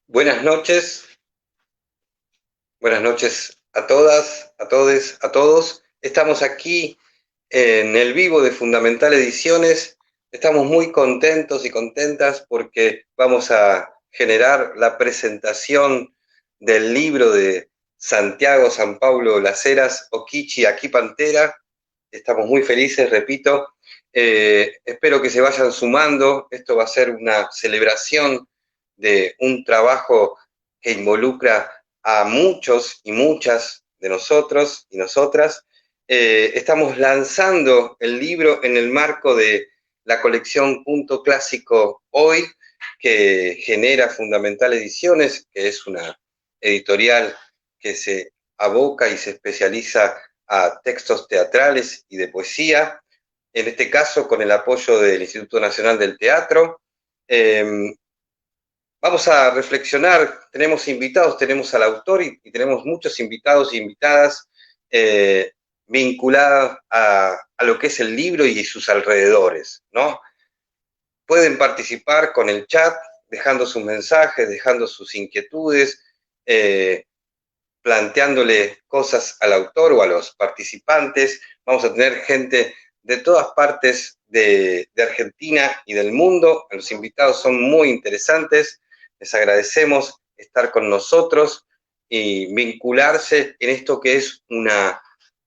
Buenas noches a todas, a todes, a todos. Estamos aquí en el vivo de Fundamental Ediciones. Estamos muy contentos y contentas porque vamos a generar la presentación del libro de Santiago San Paulo Las Heras, Okichi Aquí Pantera. Estamos muy felices, repito. Espero que se vayan sumando. Esto va a ser una celebración de un trabajo que involucra a muchos y muchas de nosotros y nosotras. Estamos lanzando el libro en el marco de la colección Punto Clásico Hoy, que genera Fundamental Ediciones, que es una editorial que se aboca y se especializa a textos teatrales y de poesía, en este caso con el apoyo del Instituto Nacional del Teatro. Vamos a reflexionar, tenemos invitados, tenemos al autor y tenemos muchos invitados e invitadas vinculadas a lo que es el libro y sus alrededores, ¿no? Pueden participar con el chat, dejando sus mensajes, dejando sus inquietudes, planteándole cosas al autor o a los participantes. Vamos a tener gente de todas partes de Argentina y del mundo. Los invitados son muy interesantes. Les agradecemos estar con nosotros y vincularse en esto que es una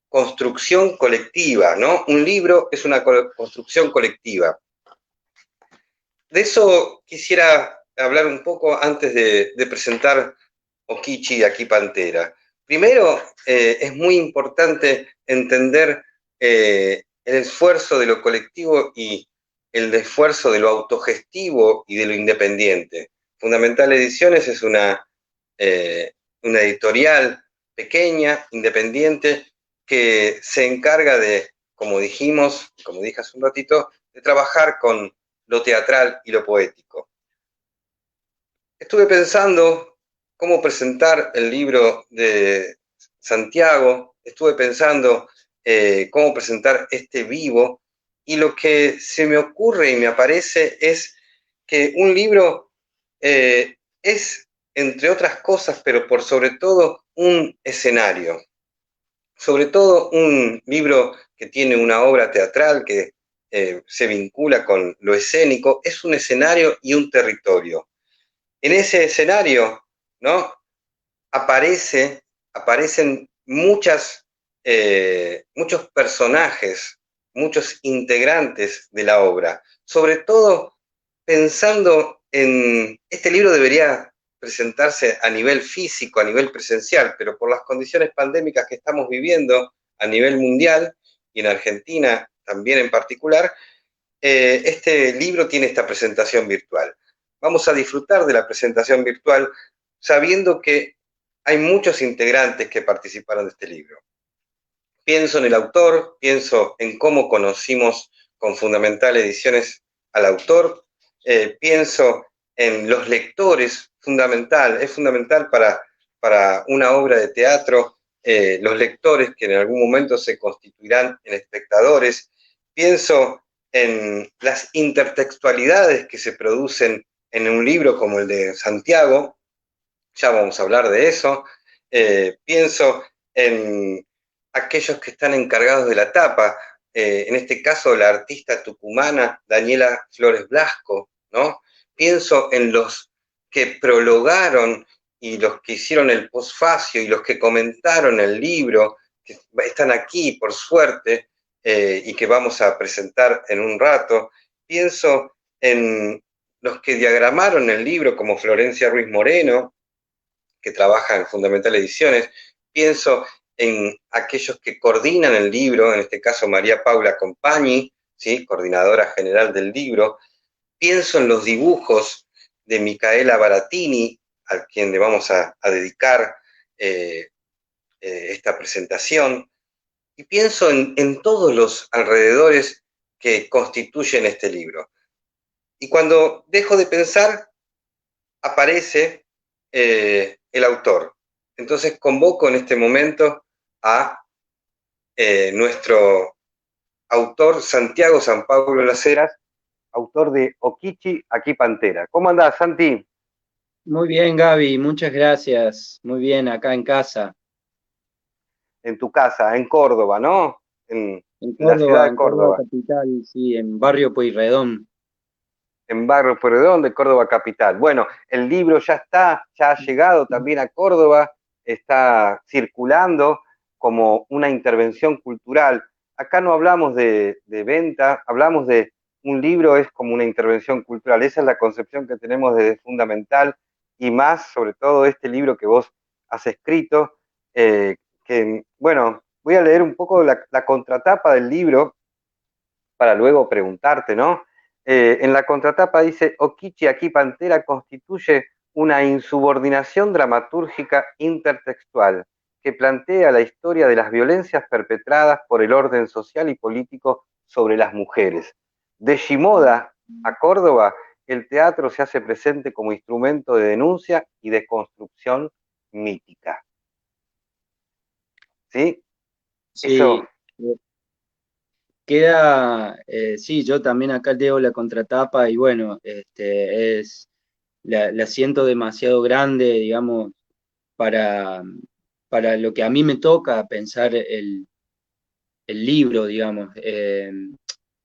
construcción colectiva, ¿no? Un libro es una construcción colectiva. De eso quisiera hablar un poco antes de presentar Okichi Aquí Pantera. Primero, es muy importante entender el esfuerzo de lo colectivo y el esfuerzo de lo autogestivo y de lo independiente. Fundamental Ediciones es una editorial pequeña, independiente, que se encarga de, como dijimos, como dije hace un ratito, de trabajar con lo teatral y lo poético. Estuve pensando cómo presentar el libro de Santiago, estuve pensando cómo presentar este vivo, y lo que se me ocurre y me aparece es que un libro es, entre otras cosas, pero por sobre todo, un escenario. Sobre todo un libro que tiene una obra teatral que se vincula con lo escénico, es un escenario y un territorio. En ese escenario, ¿no? Aparecen muchos personajes, muchos integrantes de la obra. Sobre todo pensando en, este libro debería presentarse a nivel físico, a nivel presencial, pero por las condiciones pandémicas que estamos viviendo a nivel mundial y en Argentina también en particular, este libro tiene esta presentación virtual. Vamos a disfrutar de la presentación virtual sabiendo que hay muchos integrantes que participaron de este libro. Pienso en el autor, pienso en cómo conocimos con Fundamental Ediciones al autor, pienso en los lectores, es fundamental para una obra de teatro, los lectores que en algún momento se constituirán en espectadores, pienso en las intertextualidades que se producen en un libro como el de Santiago, ya vamos a hablar de eso, pienso en aquellos que están encargados de la tapa, en este caso la artista tucumana Daniela Flores Blasco, ¿no? Pienso en los que prologaron y los que hicieron el posfacio y los que comentaron el libro, que están aquí por suerte y que vamos a presentar en un rato. Pienso en los que diagramaron el libro, como Florencia Ruiz Moreno, que trabaja en Fundamental Ediciones, pienso en aquellos que coordinan el libro, en este caso María Paula Compagni, ¿sí? Coordinadora general del libro, pienso en los dibujos de Micaela Baratini, a quien le vamos a dedicar esta presentación, y pienso en todos los alrededores que constituyen este libro. Y cuando dejo de pensar, aparece el autor. Entonces convoco en este momento a nuestro autor Santiago San Pablo Las Heras, autor de Okichi Aquí Pantera. ¿Cómo andás, Santi? Muy bien, Gaby, muchas gracias. Muy bien, acá en casa, En tu casa, en Córdoba, ¿no? En, en la ciudad de En Córdoba Córdoba, capital, sí, en Barrio Pueyrredón. en Barrio Pueyrredón de Córdoba Capital. Bueno, el libro ya está, ya ha llegado también a Córdoba, está circulando como una intervención cultural. Acá no hablamos de venta, hablamos de un libro es como una intervención cultural. Esa es la concepción que tenemos de Fundamental y más, sobre todo, este libro que vos has escrito, que, bueno, voy a leer un poco la contratapa del libro para luego preguntarte, ¿no? En la contratapa dice, Okichi aquí Pantera constituye una insubordinación dramatúrgica intertextual que plantea la historia de las violencias perpetradas por el orden social y político sobre las mujeres. De Shimoda a Córdoba, el teatro se hace presente como instrumento de denuncia y de construcción mítica. ¿Sí? Eso, Sí, queda, sí, yo también acá leo la contratapa y bueno, la siento demasiado grande, digamos, para, para lo que a mí me toca pensar el libro, digamos.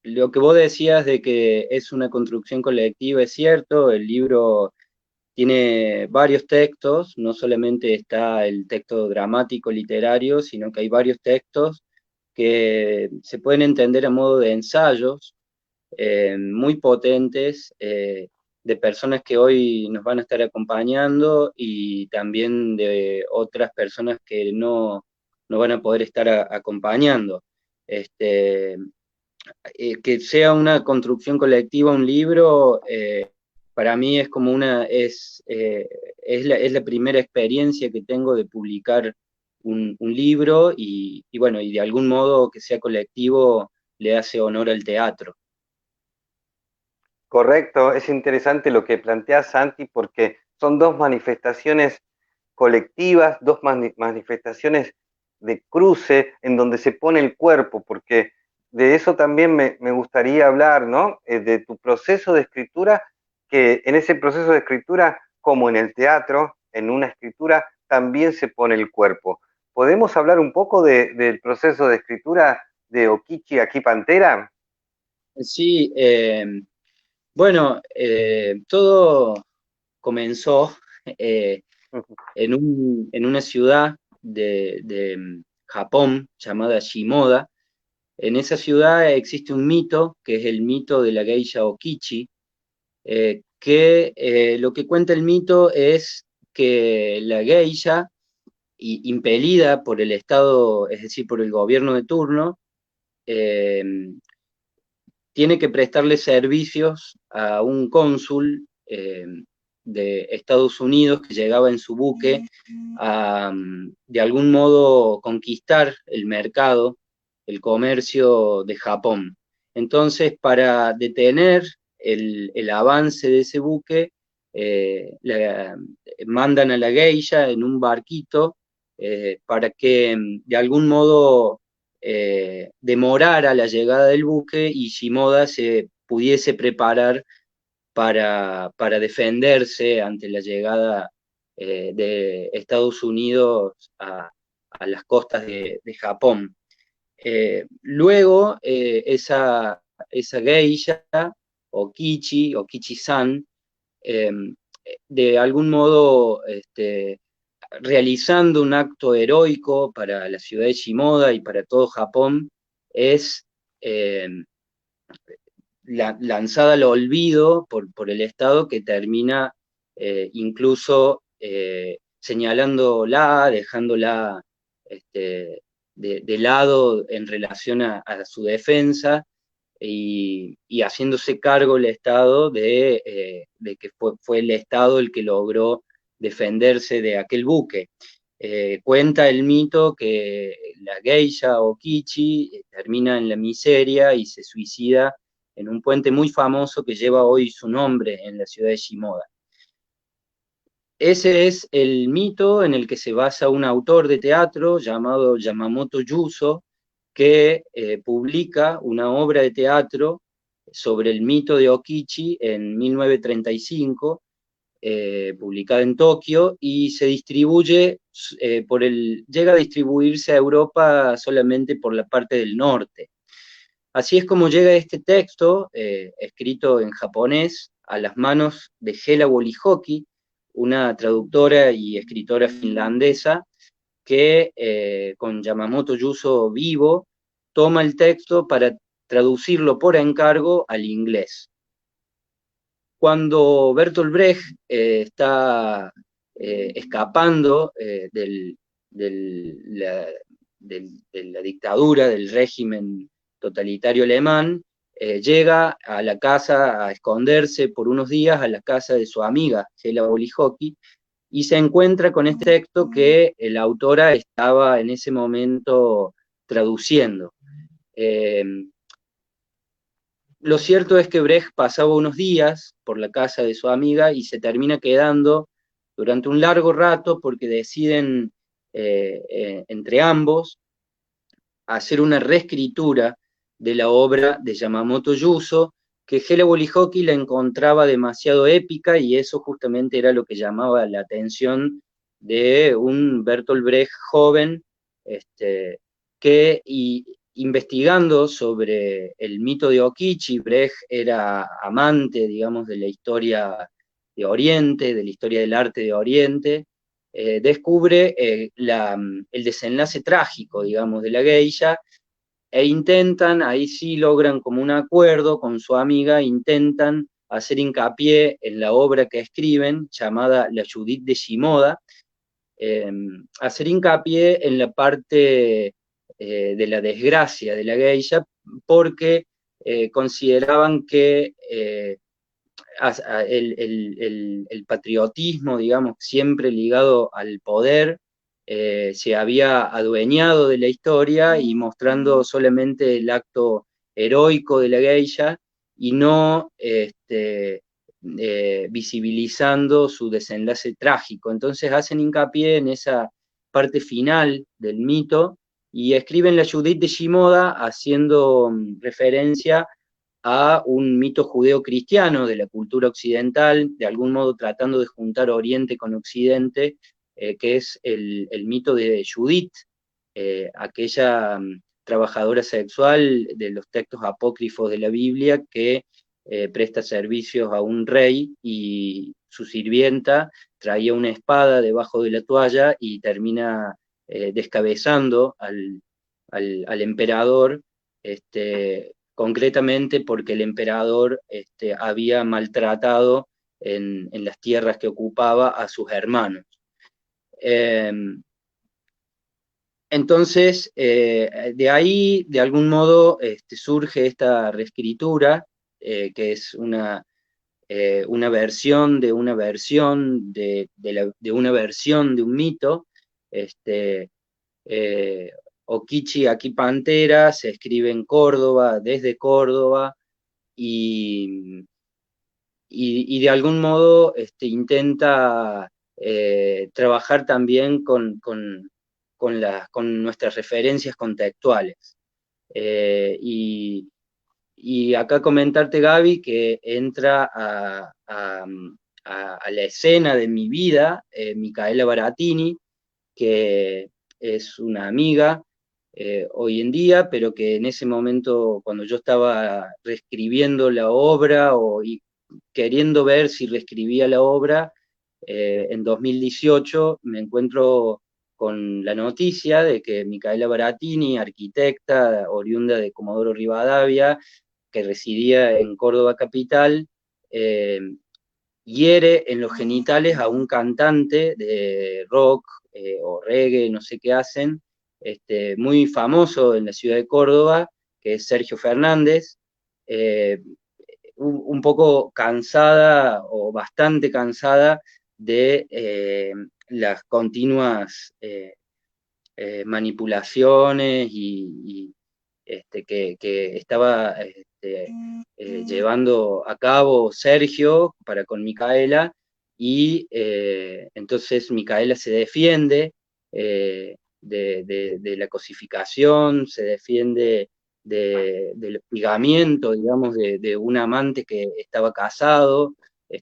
Lo que vos decías de que es una construcción colectiva es cierto, el libro tiene varios textos, no solamente está el texto dramático literario, sino que hay varios textos que se pueden entender a modo de ensayos muy potentes de personas que hoy nos van a estar acompañando y también de otras personas que no van a poder estar acompañando. Este, que sea una construcción colectiva, un libro, para mí es como es la primera experiencia que tengo de publicar un libro y bueno, y de algún modo que sea colectivo le hace honor al teatro. correcto, es interesante lo que plantea Santi porque son dos manifestaciones colectivas, dos manifestaciones de cruce en donde se pone el cuerpo, porque de eso también me gustaría hablar, ¿no? De tu proceso de escritura, que en ese proceso de escritura, como en el teatro, en una escritura, también se pone el cuerpo. ¿Podemos hablar un poco del proceso de escritura de Okichi aquí Pantera? Sí, bueno, todo comenzó eh, en una ciudad de Japón llamada Shimoda. En esa ciudad existe un mito, que es el mito de la geisha Okichi, que lo que cuenta el mito es que la geisha, impelida por el Estado, es decir, por el gobierno de turno, eh, tiene que prestarle servicios a un cónsul de Estados Unidos que llegaba en su buque a, de algún modo, conquistar el mercado, el comercio de Japón. Entonces, para detener el avance de ese buque, mandan a la geisha en un barquito para que de algún modo demorara la llegada del buque y Shimoda se pudiese preparar para defenderse ante la llegada de Estados Unidos a las costas de Japón. Luego, esa geisha, o Kichi-san, eh, de algún modo realizando un acto heroico para la ciudad de Shimoda y para todo Japón, es eh, lanzada al olvido por el Estado que termina incluso señalándola, dejándola de lado en relación a su defensa y haciéndose cargo el Estado de que fue el Estado el que logró defenderse de aquel buque. Cuenta el mito que la geisha o Kichi termina en la miseria y se suicida en un puente muy famoso que lleva hoy su nombre en la ciudad de Shimoda. Ese es el mito en el que se basa un autor de teatro llamado Yamamoto Yuso, que publica una obra de teatro sobre el mito de Okichi en 1935, publicada en Tokio, y se distribuye llega a distribuirse a Europa solamente por la parte del norte. Así es como llega este texto, escrito en japonés, a las manos de Hela Wolihoki, una traductora y escritora finlandesa, que con Yamamoto Yuso vivo, toma el texto para traducirlo por encargo al inglés. Cuando Bertolt Brecht está escapando de la dictadura, del régimen totalitario alemán, llega a la casa a esconderse por unos días a la casa de su amiga, Hela Wolihoki, y se encuentra con este texto que la autora estaba en ese momento traduciendo. Lo cierto es que Brecht pasaba unos días por la casa de su amiga y se termina quedando durante un largo rato porque deciden entre ambos hacer una reescritura de la obra de Yamamoto Yuso, que Hela Wolihoki la encontraba demasiado épica, y eso justamente era lo que llamaba la atención de un Bertolt Brecht joven, que investigando sobre el mito de Okichi. Brecht era amante, digamos, de la historia de Oriente, de la historia del arte de Oriente. Descubre el desenlace trágico, digamos, de la geisha, e intentan, ahí sí logran como un acuerdo con su amiga, intentan hacer hincapié en la obra que escriben, llamada La Judith de Shimoda, hacer hincapié en la parte de la desgracia de la geisha, porque consideraban que el patriotismo, digamos, siempre ligado al poder, se había adueñado de la historia y mostrando solamente el acto heroico de la geisha y no visibilizando su desenlace trágico. Entonces hacen hincapié en esa parte final del mito y escriben la Judith de Shimoda haciendo referencia a un mito judeo-cristiano de la cultura occidental, de algún modo tratando de juntar Oriente con Occidente, que es el mito de Judith, aquella trabajadora sexual de los textos apócrifos de la Biblia que presta servicios a un rey, y su sirvienta traía una espada debajo de la toalla y termina descabezando al emperador, concretamente porque el emperador había maltratado en las tierras que ocupaba a sus hermanos. Entonces, de ahí, de algún modo, surge esta reescritura, que es una versión de una versión de una versión de un mito. eh, Okichi aquí Pantera se escribe en Córdoba, desde Córdoba, y, y de algún modo intenta trabajar también con nuestras referencias contextuales. Y acá comentarte, Gaby, que entra a la escena de mi vida Micaela Baratini, que es una amiga hoy en día, pero que en ese momento, cuando yo estaba reescribiendo la obra y queriendo ver si reescribía la obra, en 2018 me encuentro con la noticia de que Micaela Baratini, arquitecta oriunda de Comodoro Rivadavia, que residía en Córdoba capital, hiere en los genitales a un cantante de rock o reggae, no sé qué hacen, muy famoso en la ciudad de Córdoba, que es Sergio Fernández. Un poco cansada o bastante cansada de las continuas manipulaciones que estaba llevando a cabo Sergio para con Micaela, y entonces Micaela se defiende de la cosificación, se defiende del hostigamiento, digamos, de un amante que estaba casado,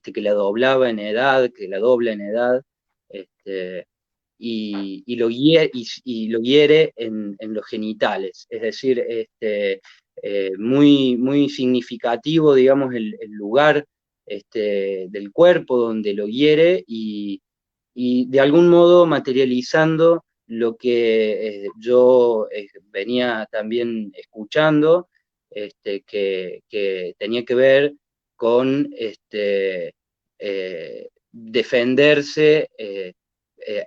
que la doblaba en edad, que la dobla en edad, este, y lo hiere en los genitales. Es decir, muy, muy significativo, digamos, el lugar del cuerpo donde lo hiere y de algún modo materializando lo que yo venía también escuchando, que tenía que ver con defenderse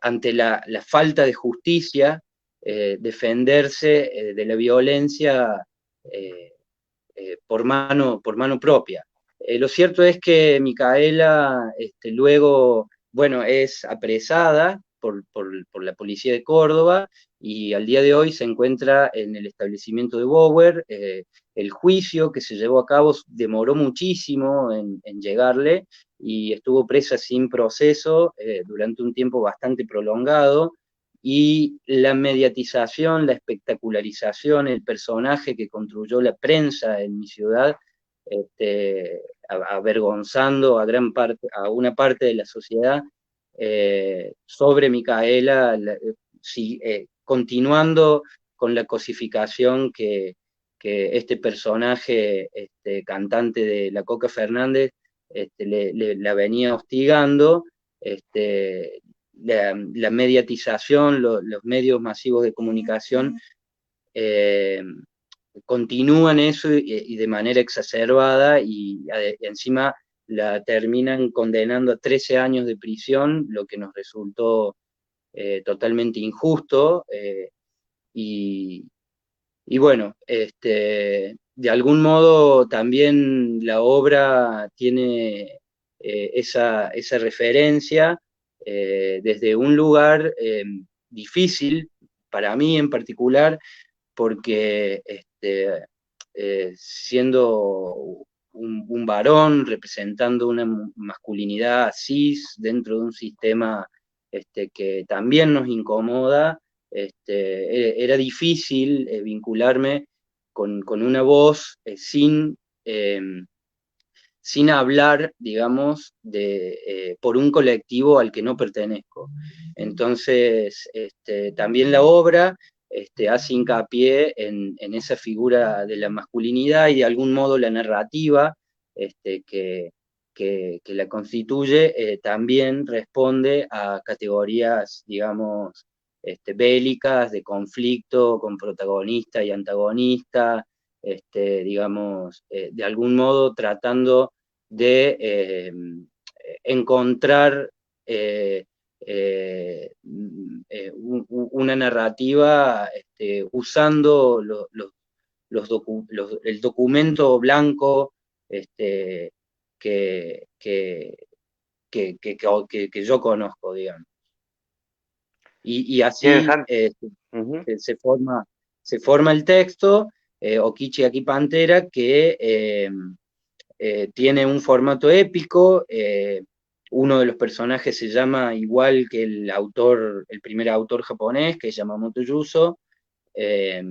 ante la falta de justicia, defenderse de la violencia eh, por mano propia. Lo cierto es que Micaela luego, bueno, es apresada por la policía de Córdoba y al día de hoy se encuentra en el establecimiento de Bower. El juicio que se llevó a cabo demoró muchísimo en llegarle y estuvo presa sin proceso durante un tiempo bastante prolongado y la mediatización, la espectacularización, el personaje que construyó la prensa en mi ciudad, avergonzando a gran parte, a una parte de la sociedad sobre Micaela, continuando con la cosificación que este personaje, cantante de La Coca Fernández, la venía hostigando. La mediatización, los medios masivos de comunicación eh, continúan eso y de manera exacerbada y encima la terminan condenando a 13 años de prisión, lo que nos resultó totalmente injusto y, y bueno, de algún modo también la obra tiene esa referencia desde un lugar difícil, para mí en particular, porque siendo un varón representando una masculinidad cis dentro de un sistema que también nos incomoda, era difícil vincularme con una voz eh, sin hablar, digamos, por un colectivo al que no pertenezco. Entonces, también la obra hace hincapié en esa figura de la masculinidad y de algún modo la narrativa que la constituye también responde a categorías, digamos, bélicas, de conflicto con protagonista y antagonista, digamos, de algún modo tratando de encontrar una narrativa usando el documento blanco este, que, que, que yo conozco, digamos. Y Bien, así Santi. Ujú. se forma el texto, Okichi Aquí Pantera, que tiene un formato épico. Uno de los personajes se llama igual que el autor, el primer autor japonés, que es Yamamoto Yuso. Eh,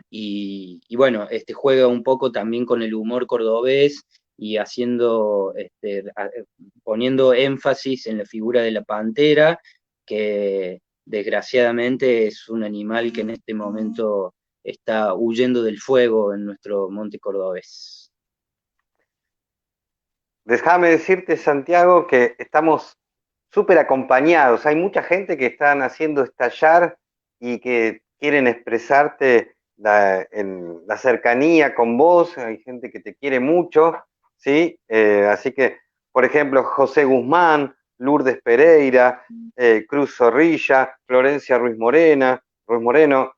y bueno, juega un poco también con el humor cordobés y haciendo, poniendo énfasis en la figura de la pantera, que desgraciadamente es un animal que en este momento está huyendo del fuego en nuestro monte cordobés. Déjame decirte, Santiago, que estamos súper acompañados. Hay mucha gente que están haciendo estallar y que quieren expresarte en la cercanía con vos. Hay gente que te quiere mucho, ¿sí? Así que, por ejemplo, José Guzmán, Lourdes Pereira, Cruz Zorrilla, Florencia Ruiz Moreno,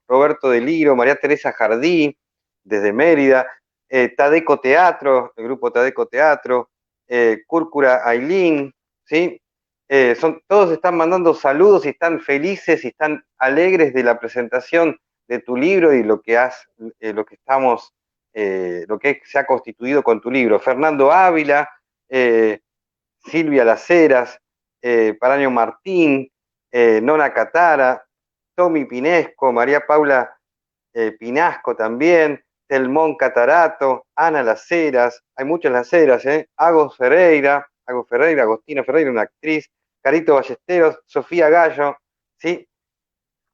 Roberto De Liro, María Teresa Jardí, desde Mérida, Tadeco Teatro, el grupo Tadeco Teatro, Cúrcura Ailín, ¿sí? Todos están mandando saludos y están felices y están alegres de la presentación de tu libro y lo que lo que estamos, lo que se ha constituido con tu libro. Fernando Ávila, Silvia Las Heras, Paraño Martín, Nona Catara, Tommy Pinesco, María Paula Pinasco también, Telmón Catarato, Ana Las Heras, hay muchas Las Heras, Agos Ferreira, Agustina Ferreira, Agostina Ferreira, una actriz, Carito Ballesteros, Sofía Gallo, ¿sí?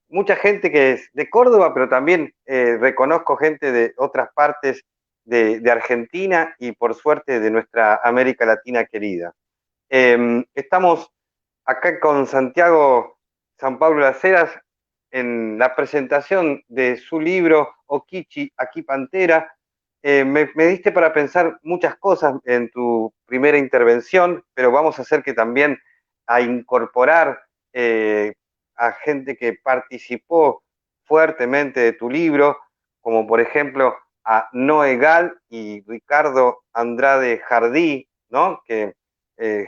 Mucha gente que es de Córdoba, pero también reconozco gente de otras partes de Argentina y por suerte de nuestra América Latina querida. Estamos acá con Santiago San Pablo Las Heras en la presentación de su libro Okichi, aquí Pantera. Me diste para pensar muchas cosas en tu primera intervención, pero vamos a hacer que también a incorporar a gente que participó fuertemente de tu libro, como por ejemplo a Noé Gal y Ricardo Andrade Jardí, ¿no? Que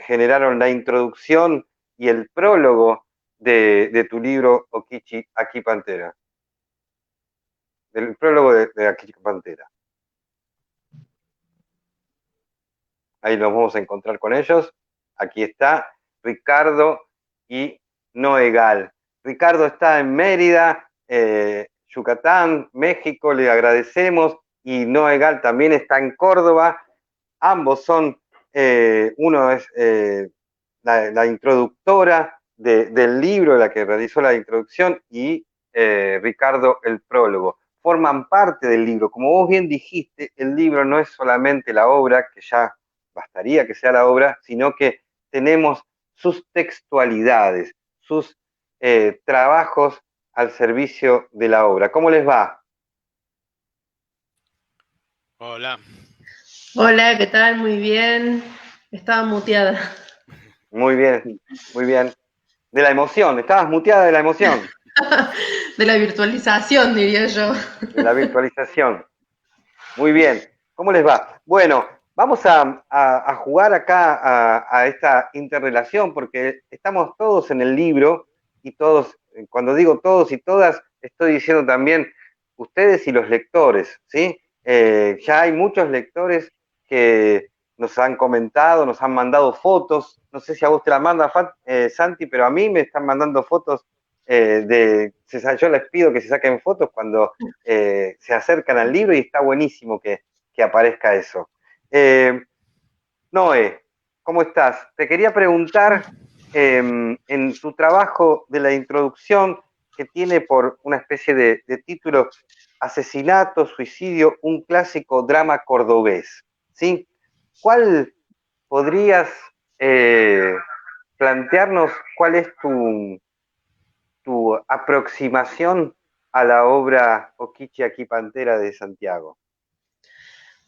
generaron la introducción y el prólogo de tu libro Okichi, aquí Pantera. Del prólogo de Aquí Pantera. Ahí nos vamos a encontrar con ellos. Aquí está Ricardo y Noegal. Ricardo está en Mérida, Yucatán, México, le agradecemos, y Noegal también está en Córdoba. Ambos son, uno es la introductora del libro, la que realizó la introducción, y Ricardo el prólogo. Forman parte del libro. Como vos bien dijiste, el libro no es solamente la obra, que ya bastaría que sea la obra, sino que tenemos sus textualidades, sus trabajos al servicio de la obra. ¿Cómo les va? Hola. Hola, ¿qué tal? Muy bien. Estaba muteada. Muy bien, muy bien. De la emoción, estabas muteada de la emoción. De la virtualización, diría yo. De la virtualización. Muy bien. ¿Cómo les va? Bueno, vamos a jugar acá a esta interrelación, porque estamos todos en el libro, y todos, cuando digo todos y todas, estoy diciendo también ustedes y los lectores, ¿sí? Ya hay muchos lectores que nos han comentado, nos han mandado fotos. No sé si a vos te la manda Santi, pero a mí me están mandando fotos yo les pido que se saquen fotos cuando se acercan al libro, y está buenísimo que aparezca eso. Noé, ¿cómo estás? Te quería preguntar, en tu trabajo de la introducción, que tiene por una especie de título Asesinato, Suicidio, un clásico drama cordobés, ¿sí? ¿Cuál podrías plantearnos cuál es tu aproximación a la obra Okichi, aquí Pantera de Santiago?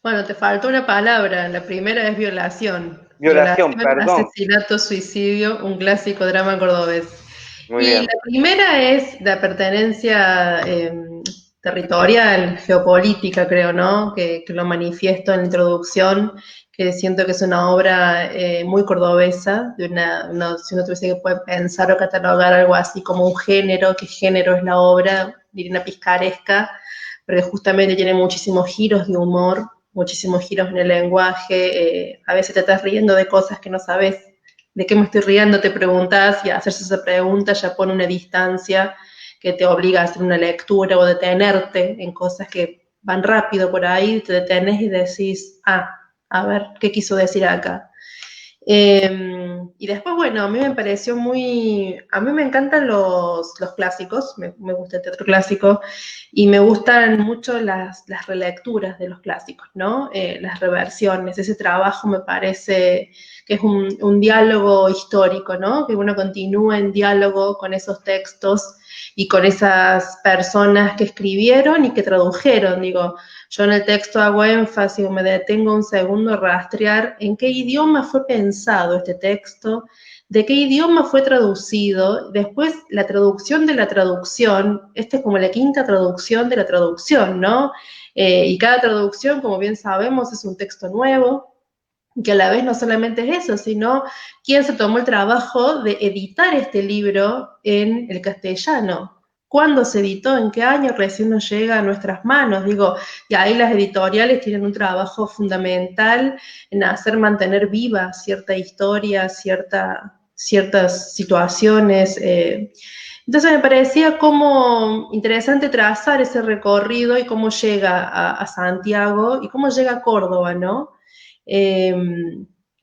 Bueno, te faltó una palabra. La primera es violación. Violación, perdón. Asesinato, suicidio, un clásico drama cordobés. Muy Y bien. la primera es la pertenencia territorial, geopolítica, creo, ¿no? Que lo manifiesto en la introducción, que siento que es una obra muy cordobesa, si uno tuviese que poder pensar o catalogar algo así como un género, ¿qué género es la obra? Diría una picaresca, porque justamente tiene muchísimos giros de humor, muchísimos giros en el lenguaje, a veces te estás riendo de cosas que no sabes de qué me estoy riendo, te preguntas, y hacerse esa pregunta ya pone una distancia que te obliga a hacer una lectura o detenerte en cosas que van rápido por ahí, te detenes y decís, a ver, ¿qué quiso decir acá? Y después, bueno, a mí me pareció a mí me encantan los clásicos, me gusta el teatro clásico, y me gustan mucho las relecturas de los clásicos, ¿no? Las reversiones, ese trabajo me parece que es un diálogo histórico, ¿no? Que uno continúa en diálogo con esos textos y con esas personas que escribieron y que tradujeron, digo. Yo en el texto hago énfasis, me detengo un segundo a rastrear en qué idioma fue pensado este texto, de qué idioma fue traducido, después la traducción de la traducción, esta es como la quinta traducción de la traducción, ¿no? Y cada traducción, como bien sabemos, es un texto nuevo, que a la vez no solamente es eso, sino quién se tomó el trabajo de editar este libro en el castellano. ¿Cuándo se editó? ¿En qué año recién nos llega a nuestras manos? Digo, y ahí las editoriales tienen un trabajo fundamental en hacer mantener viva cierta historia, ciertas situaciones. Entonces me parecía como interesante trazar ese recorrido y cómo llega a Santiago y cómo llega a Córdoba, ¿no?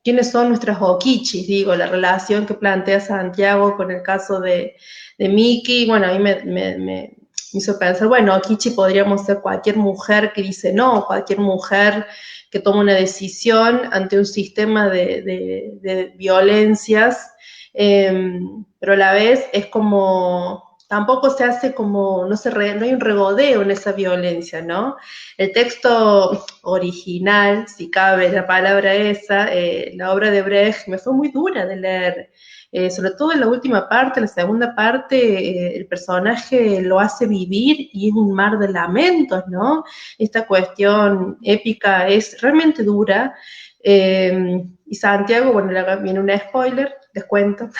quiénes son nuestras okichis, digo, la relación que plantea Santiago con el caso de Miki, bueno, a mí me hizo pensar, bueno, okichi podríamos ser cualquier mujer que dice no, cualquier mujer que toma una decisión ante un sistema de violencias, pero a la vez es como, tampoco se hace como, no hay un regodeo en esa violencia, ¿no? El texto original, si cabe la palabra esa, la obra de Brecht, me fue muy dura de leer. Sobre todo en la última parte, la segunda parte, el personaje lo hace vivir y es un mar de lamentos, ¿no? Esta cuestión épica es realmente dura. Y Santiago, bueno, viene un spoiler, les cuento,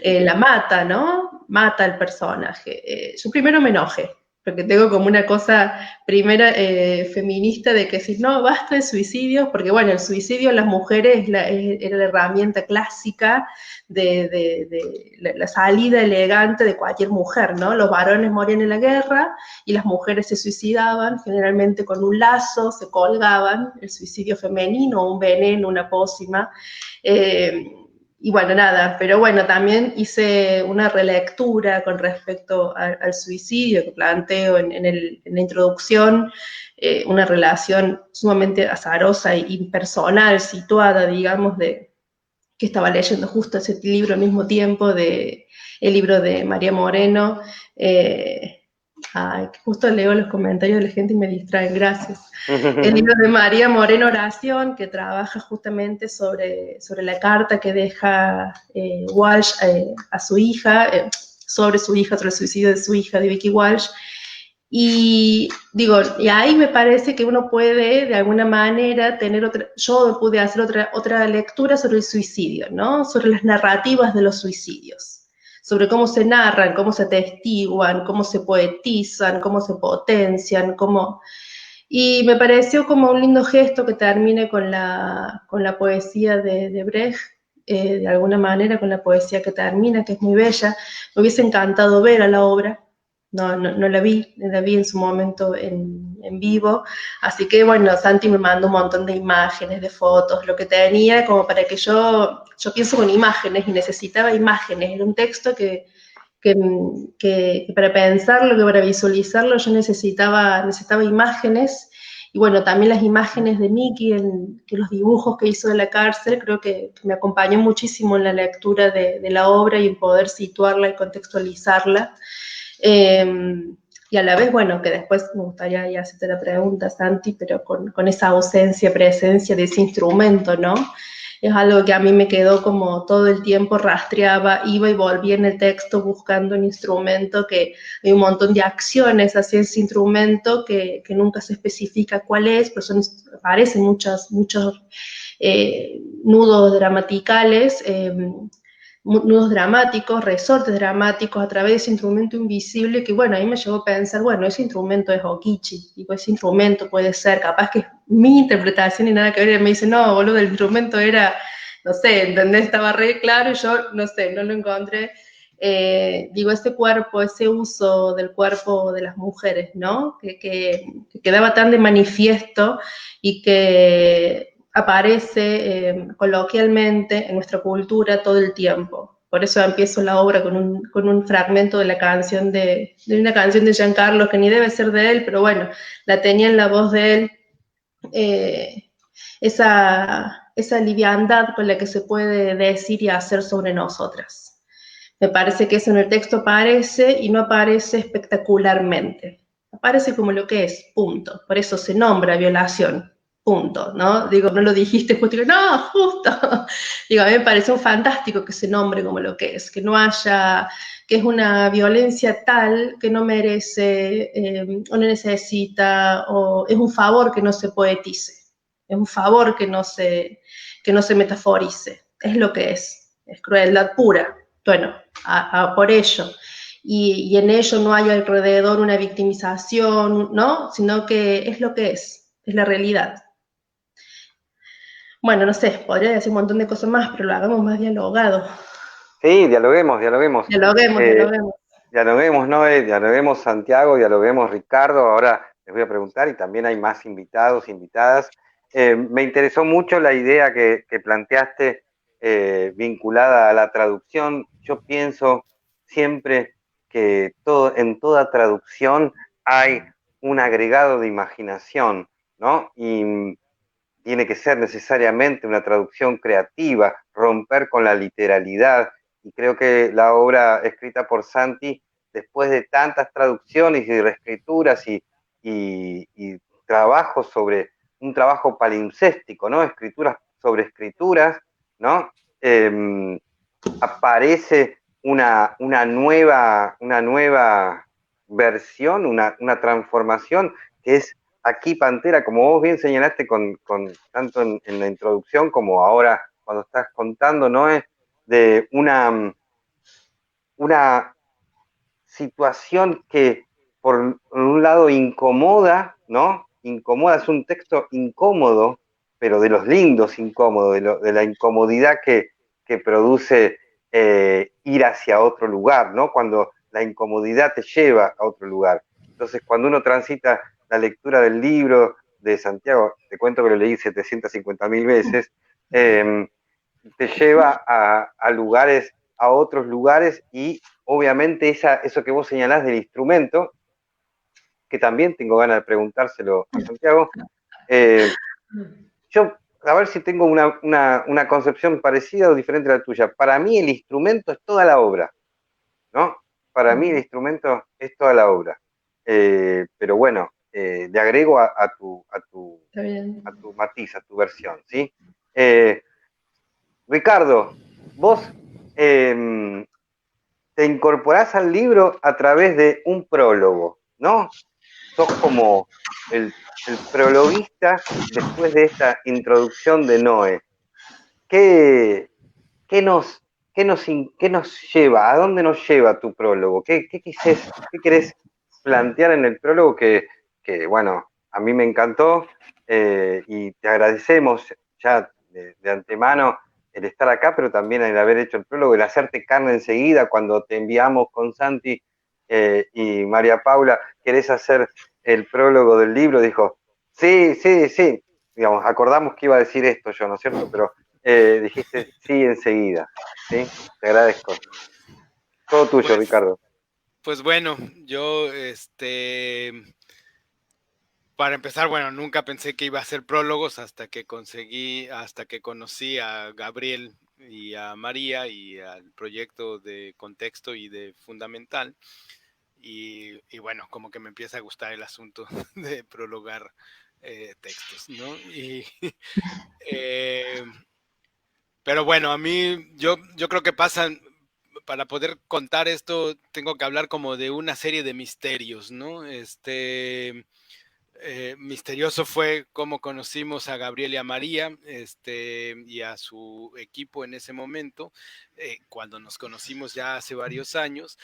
la mata, ¿no? Mata al personaje. Yo primero me enojé, porque tengo como una cosa primera feminista de que si no, basta de suicidios, porque bueno, el suicidio en las mujeres era la herramienta clásica de la salida elegante de cualquier mujer, ¿no? Los varones morían en la guerra y las mujeres se suicidaban, generalmente con un lazo, se colgaban, el suicidio femenino, un veneno, una pócima. Y bueno, nada, pero bueno, también hice una relectura con respecto al suicidio que planteo en la introducción, una relación sumamente azarosa e impersonal, situada, digamos, de que estaba leyendo justo ese libro al mismo tiempo, el libro de María Moreno. Ay, justo leo los comentarios de la gente y me distraen, gracias. El libro de María Moreno Oración, que trabaja justamente sobre la carta que deja Walsh a su hija, sobre el suicidio de su hija, de Vicky Walsh. Y digo, y ahí me parece que uno puede de alguna manera tener yo pude hacer otra lectura sobre el suicidio, ¿no? Sobre las narrativas de los suicidios, sobre cómo se narran, cómo se atestiguan, cómo se poetizan, cómo se potencian, cómo... Y me pareció como un lindo gesto que termine con la poesía de Brecht, de alguna manera, con la poesía que termina, que es muy bella. Me hubiese encantado ver a la obra, no la vi en su momento en vivo, así que bueno, Santi me mandó un montón de imágenes, de fotos, lo que tenía, como para que yo pienso con imágenes y necesitaba imágenes, era un texto que para pensarlo, que para visualizarlo yo necesitaba imágenes, y bueno, también las imágenes de Miki, que los dibujos que hizo de la cárcel, creo que me acompañó muchísimo en la lectura de la obra y en poder situarla y contextualizarla. Y a la vez, bueno, que después me gustaría ya hacerte la pregunta, Santi, pero con esa ausencia, presencia de ese instrumento, ¿no? Es algo que a mí me quedó como todo el tiempo rastreaba, iba y volvía en el texto buscando un instrumento, que hay un montón de acciones hacia ese instrumento que nunca se especifica cuál es, pero aparecen muchos nudos gramaticales, nudos dramáticos, resortes dramáticos a través de ese instrumento invisible que, bueno, a mí me llevó a pensar, bueno, ese instrumento es Okichi, digo, ese instrumento puede ser, capaz que es mi interpretación y nada que ver, y me dice, no, boludo, el instrumento era, no sé, ¿entendés? Estaba re claro y yo, no sé, no lo encontré. Digo, ese cuerpo, ese uso del cuerpo de las mujeres, ¿no? Que quedaba tan de manifiesto y que aparece coloquialmente en nuestra cultura todo el tiempo. Por eso empiezo la obra con un fragmento de la canción de una canción de Giancarlo, que ni debe ser de él, pero bueno, la tenía en la voz de él, esa liviandad con la que se puede decir y hacer sobre nosotras. Me parece que eso en el texto aparece y no aparece espectacularmente. Aparece como lo que es, punto. Por eso se nombra violación, punto, ¿no? Digo, no lo dijiste, pues digo, no, justo. Digo, a mí me parece un fantástico que se nombre como lo que es, que no haya, que es una violencia tal que no merece, o no necesita, o es un favor que no se poetice, es un favor que no se metaforice, es lo que es crueldad pura. Bueno, por ello. Y en ello no hay alrededor una victimización, ¿no? Sino que es lo que es la realidad. Bueno, no sé, podría decir un montón de cosas más, pero lo hagamos más dialogado. Sí, dialoguemos, dialoguemos. Dialoguemos. Dialoguemos, Noé, dialoguemos Santiago, dialoguemos Ricardo. Ahora les voy a preguntar y también hay más invitados, invitadas. Me interesó mucho la idea que planteaste vinculada a la traducción. Yo pienso siempre que en toda traducción hay un agregado de imaginación, ¿no? Y tiene que ser necesariamente una traducción creativa, romper con la literalidad. Y creo que la obra escrita por Santi, después de tantas traducciones y reescrituras y trabajos sobre un trabajo palimpséstico, ¿no? Escrituras sobre escrituras, ¿no? Aparece una nueva versión, una transformación que es aquí Pantera, como vos bien señalaste tanto en la introducción como ahora cuando estás contando, ¿no? Es de una situación que por un lado incomoda, ¿no? Incomoda, es un texto incómodo, pero de los lindos incómodos, de la incomodidad que produce ir hacia otro lugar, ¿no? Cuando la incomodidad te lleva a otro lugar. Entonces, cuando uno transita la lectura del libro de Santiago, te cuento que lo leí 750.000 veces, te lleva a lugares, a otros lugares y obviamente eso que vos señalás del instrumento, que también tengo ganas de preguntárselo a Santiago, yo a ver si tengo una concepción parecida o diferente a la tuya. Para mí el instrumento es toda la obra, ¿no? Para mí el instrumento es toda la obra. Pero bueno, le agrego a tu matiz, a tu versión, ¿sí? Ricardo, vos te incorporás al libro a través de un prólogo, ¿no? Sos como el prologuista después de esta introducción de Noé. ¿Qué, qué nos, qué nos lleva? ¿A dónde nos lleva tu prólogo? ¿Qué querés plantear en el prólogo que, bueno, a mí me encantó y te agradecemos ya de antemano el estar acá, pero también el haber hecho el prólogo, el hacerte carne enseguida cuando te enviamos con Santi y María Paula, ¿querés hacer el prólogo del libro? Dijo, sí, sí, sí. Digamos, acordamos que iba a decir esto yo, ¿no es cierto? Pero dijiste sí enseguida, ¿sí? Te agradezco. Todo tuyo, Ricardo. Pues bueno, yo, para empezar, bueno, nunca pensé que iba a hacer prólogos hasta que conocí a Gabriel y a María y al proyecto de Contexto y de Fundamental. Y bueno, como que me empieza a gustar el asunto de prologar textos, ¿no? Pero bueno, a mí, yo creo que para poder contar esto, tengo que hablar como de una serie de misterios, ¿no? Misterioso fue cómo conocimos a Gabriel y a María, y a su equipo en ese momento, cuando nos conocimos ya hace varios años.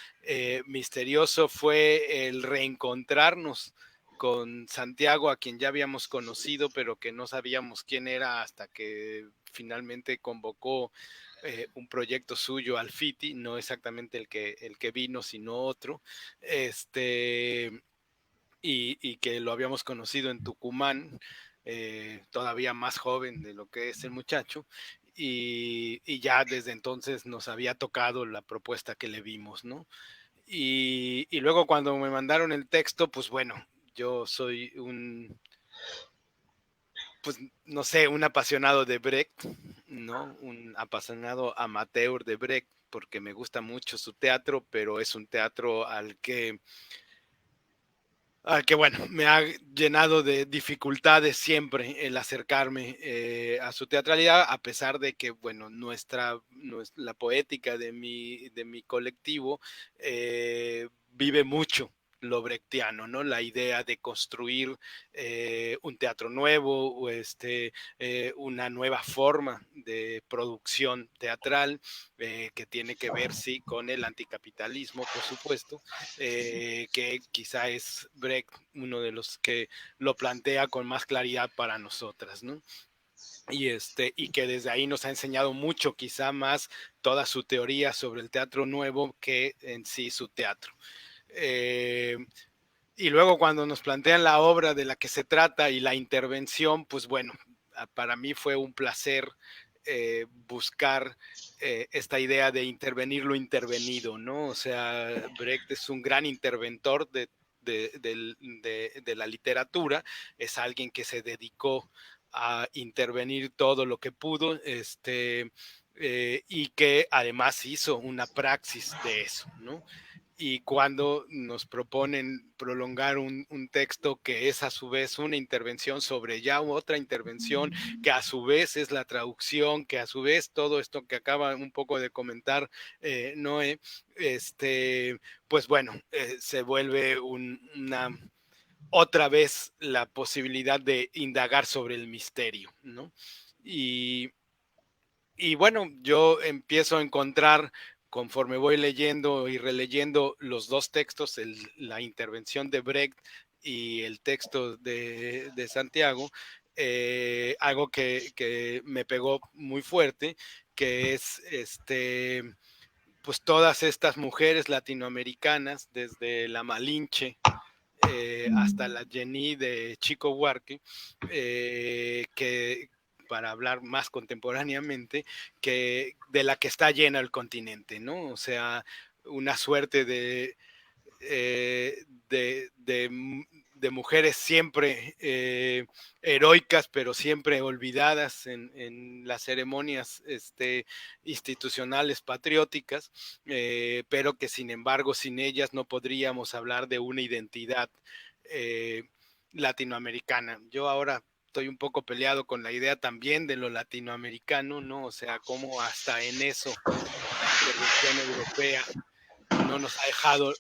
Misterioso fue el reencontrarnos con Santiago, a quien ya habíamos conocido, pero que no sabíamos quién era hasta que finalmente convocó un proyecto suyo al FITI, no exactamente el que vino, sino otro. Y que lo habíamos conocido en Tucumán, todavía más joven de lo que es el muchacho, y ya desde entonces nos había tocado la propuesta que le vimos, ¿no? Y luego cuando me mandaron el texto, pues bueno, yo soy pues no sé, un apasionado de Brecht, ¿no? Un apasionado amateur de Brecht, porque me gusta mucho su teatro, pero es un teatro al que bueno, me ha llenado de dificultades siempre el acercarme a su teatralidad, a pesar de que, bueno, la poética de mi colectivo vive mucho lo brechtiano, ¿no? La idea de construir un teatro nuevo o una nueva forma de producción teatral que tiene que ver, sí, con el anticapitalismo, por supuesto, que quizá es Brecht uno de los que lo plantea con más claridad para nosotras, ¿no? Y que desde ahí nos ha enseñado mucho, quizá más toda su teoría sobre el teatro nuevo que en sí su teatro. Y luego cuando nos plantean la obra de la que se trata y la intervención, pues bueno, para mí fue un placer buscar esta idea de intervenir lo intervenido, ¿no? O sea, Brecht es un gran interventor de la literatura, es alguien que se dedicó a intervenir todo lo que pudo, y que además hizo una praxis de eso, ¿no? Y cuando nos proponen prolongar un texto que es a su vez una intervención sobre ya otra intervención, que a su vez es la traducción, que a su vez todo esto que acaba un poco de comentar Noé, pues bueno, se vuelve otra vez la posibilidad de indagar sobre el misterio, ¿no? Y bueno, yo empiezo a encontrar, conforme voy leyendo y releyendo los dos textos, la intervención de Brecht y el texto de Santiago, algo que me pegó muy fuerte, que es pues todas estas mujeres latinoamericanas, desde la Malinche hasta la Jenny de Chico Huarque, que para hablar más contemporáneamente, que de la que está llena el continente, ¿no? O sea, una suerte de mujeres siempre heroicas, pero siempre olvidadas en las ceremonias institucionales patrióticas, pero que sin embargo sin ellas no podríamos hablar de una identidad latinoamericana. Yo ahora estoy un poco peleado con la idea también de lo latinoamericano, ¿no? O sea, cómo hasta en eso la intervención europea no nos ha dejado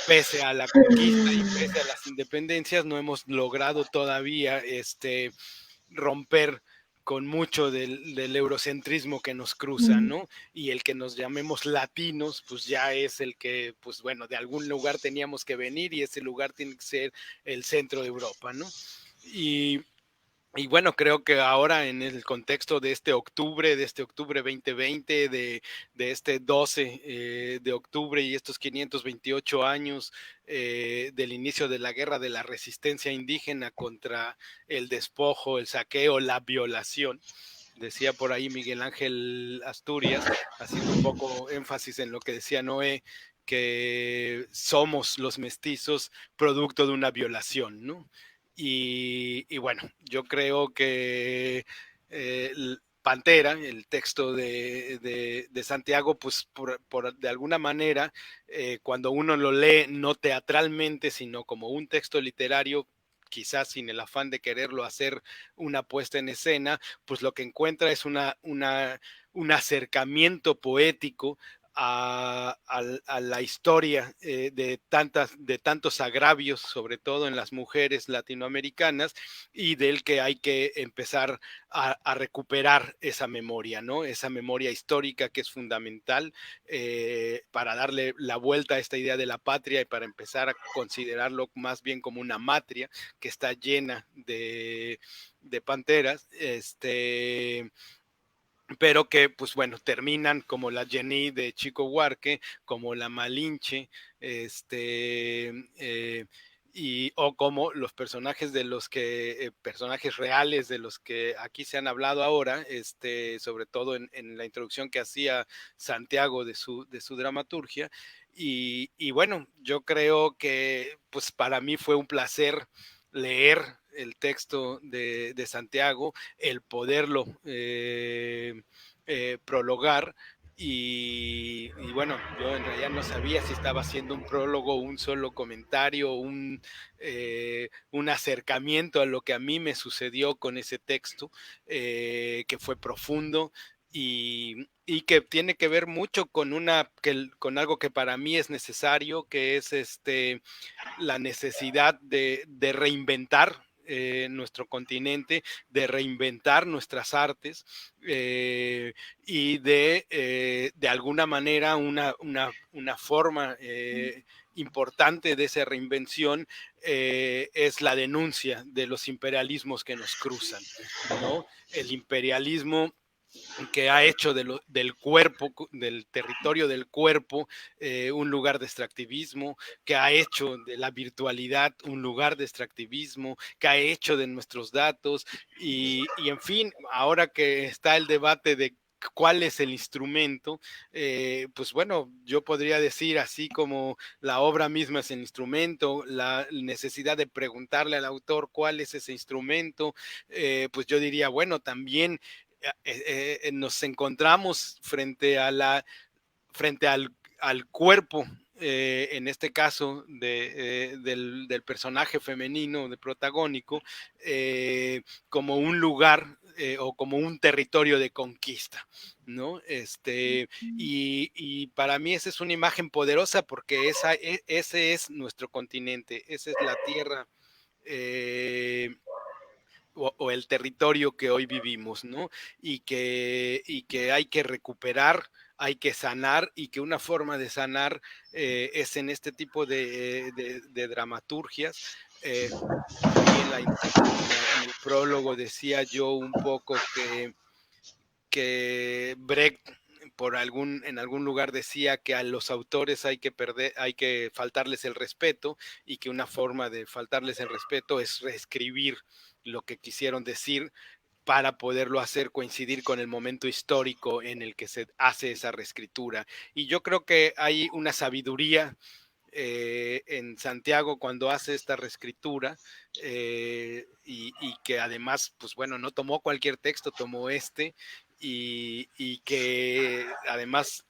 pese a la conquista y pese a las independencias, no hemos logrado todavía romper con mucho del eurocentrismo que nos cruza, ¿no? Y el que nos llamemos latinos, pues ya es el que, pues bueno, de algún lugar teníamos que venir y ese lugar tiene que ser el centro de Europa, ¿no? Y bueno, creo que ahora en el contexto de este octubre 2020, de este 12 de octubre y estos 528 años del inicio de la guerra de la resistencia indígena contra el despojo, el saqueo, la violación, decía por ahí Miguel Ángel Asturias, haciendo un poco énfasis en lo que decía Noé, que somos los mestizos producto de una violación, ¿no? Y bueno, yo creo que Pantera, el texto de Santiago, pues de alguna manera, cuando uno lo lee no teatralmente, sino como un texto literario, quizás sin el afán de quererlo hacer una puesta en escena, pues lo que encuentra es un acercamiento poético a la historia de tantos agravios, sobre todo en las mujeres latinoamericanas, y del que hay que empezar a recuperar esa memoria, ¿no? Esa memoria histórica que es fundamental para darle la vuelta a esta idea de la patria y para empezar a considerarlo más bien como una matria que está llena de panteras, pero que, pues bueno, terminan como la Jenny de Chico Huarque, como la Malinche, o como los personajes personajes reales de los que aquí se han hablado ahora, sobre todo en la introducción que hacía Santiago de su dramaturgia. Y bueno, yo creo que pues para mí fue un placer leer el texto de Santiago, el poderlo prologar. Y bueno, yo en realidad no sabía si estaba haciendo un prólogo, un solo comentario, un acercamiento a lo que a mí me sucedió con ese texto, que fue profundo y que tiene que ver mucho con algo que para mí es necesario, que es la necesidad de reinventar nuestro continente, de reinventar nuestras artes y de alguna manera una forma importante de esa reinvención es la denuncia de los imperialismos que nos cruzan, ¿no? El imperialismo que ha hecho del cuerpo, del territorio del cuerpo, un lugar de extractivismo, que ha hecho de la virtualidad un lugar de extractivismo, que ha hecho de nuestros datos y en fin, ahora que está el debate de cuál es el instrumento, pues bueno, yo podría decir así como la obra misma es el instrumento, la necesidad de preguntarle al autor cuál es ese instrumento, pues yo diría, bueno, también nos encontramos frente al cuerpo, en este caso del personaje femenino, de protagónico, como un lugar o como un territorio de conquista, ¿no? Y para mí esa es una imagen poderosa porque ese es nuestro continente, esa es la tierra. O el territorio que hoy vivimos, ¿no? Y que hay que recuperar, hay que sanar y que una forma de sanar es en este tipo de dramaturgias. Ahí en el prólogo decía yo un poco que Brecht en algún lugar decía que a los autores hay que faltarles el respeto y que una forma de faltarles el respeto es reescribir lo que quisieron decir para poderlo hacer coincidir con el momento histórico en el que se hace esa reescritura. Y yo creo que hay una sabiduría en Santiago cuando hace esta reescritura y que además, pues bueno, no tomó cualquier texto, tomó y que además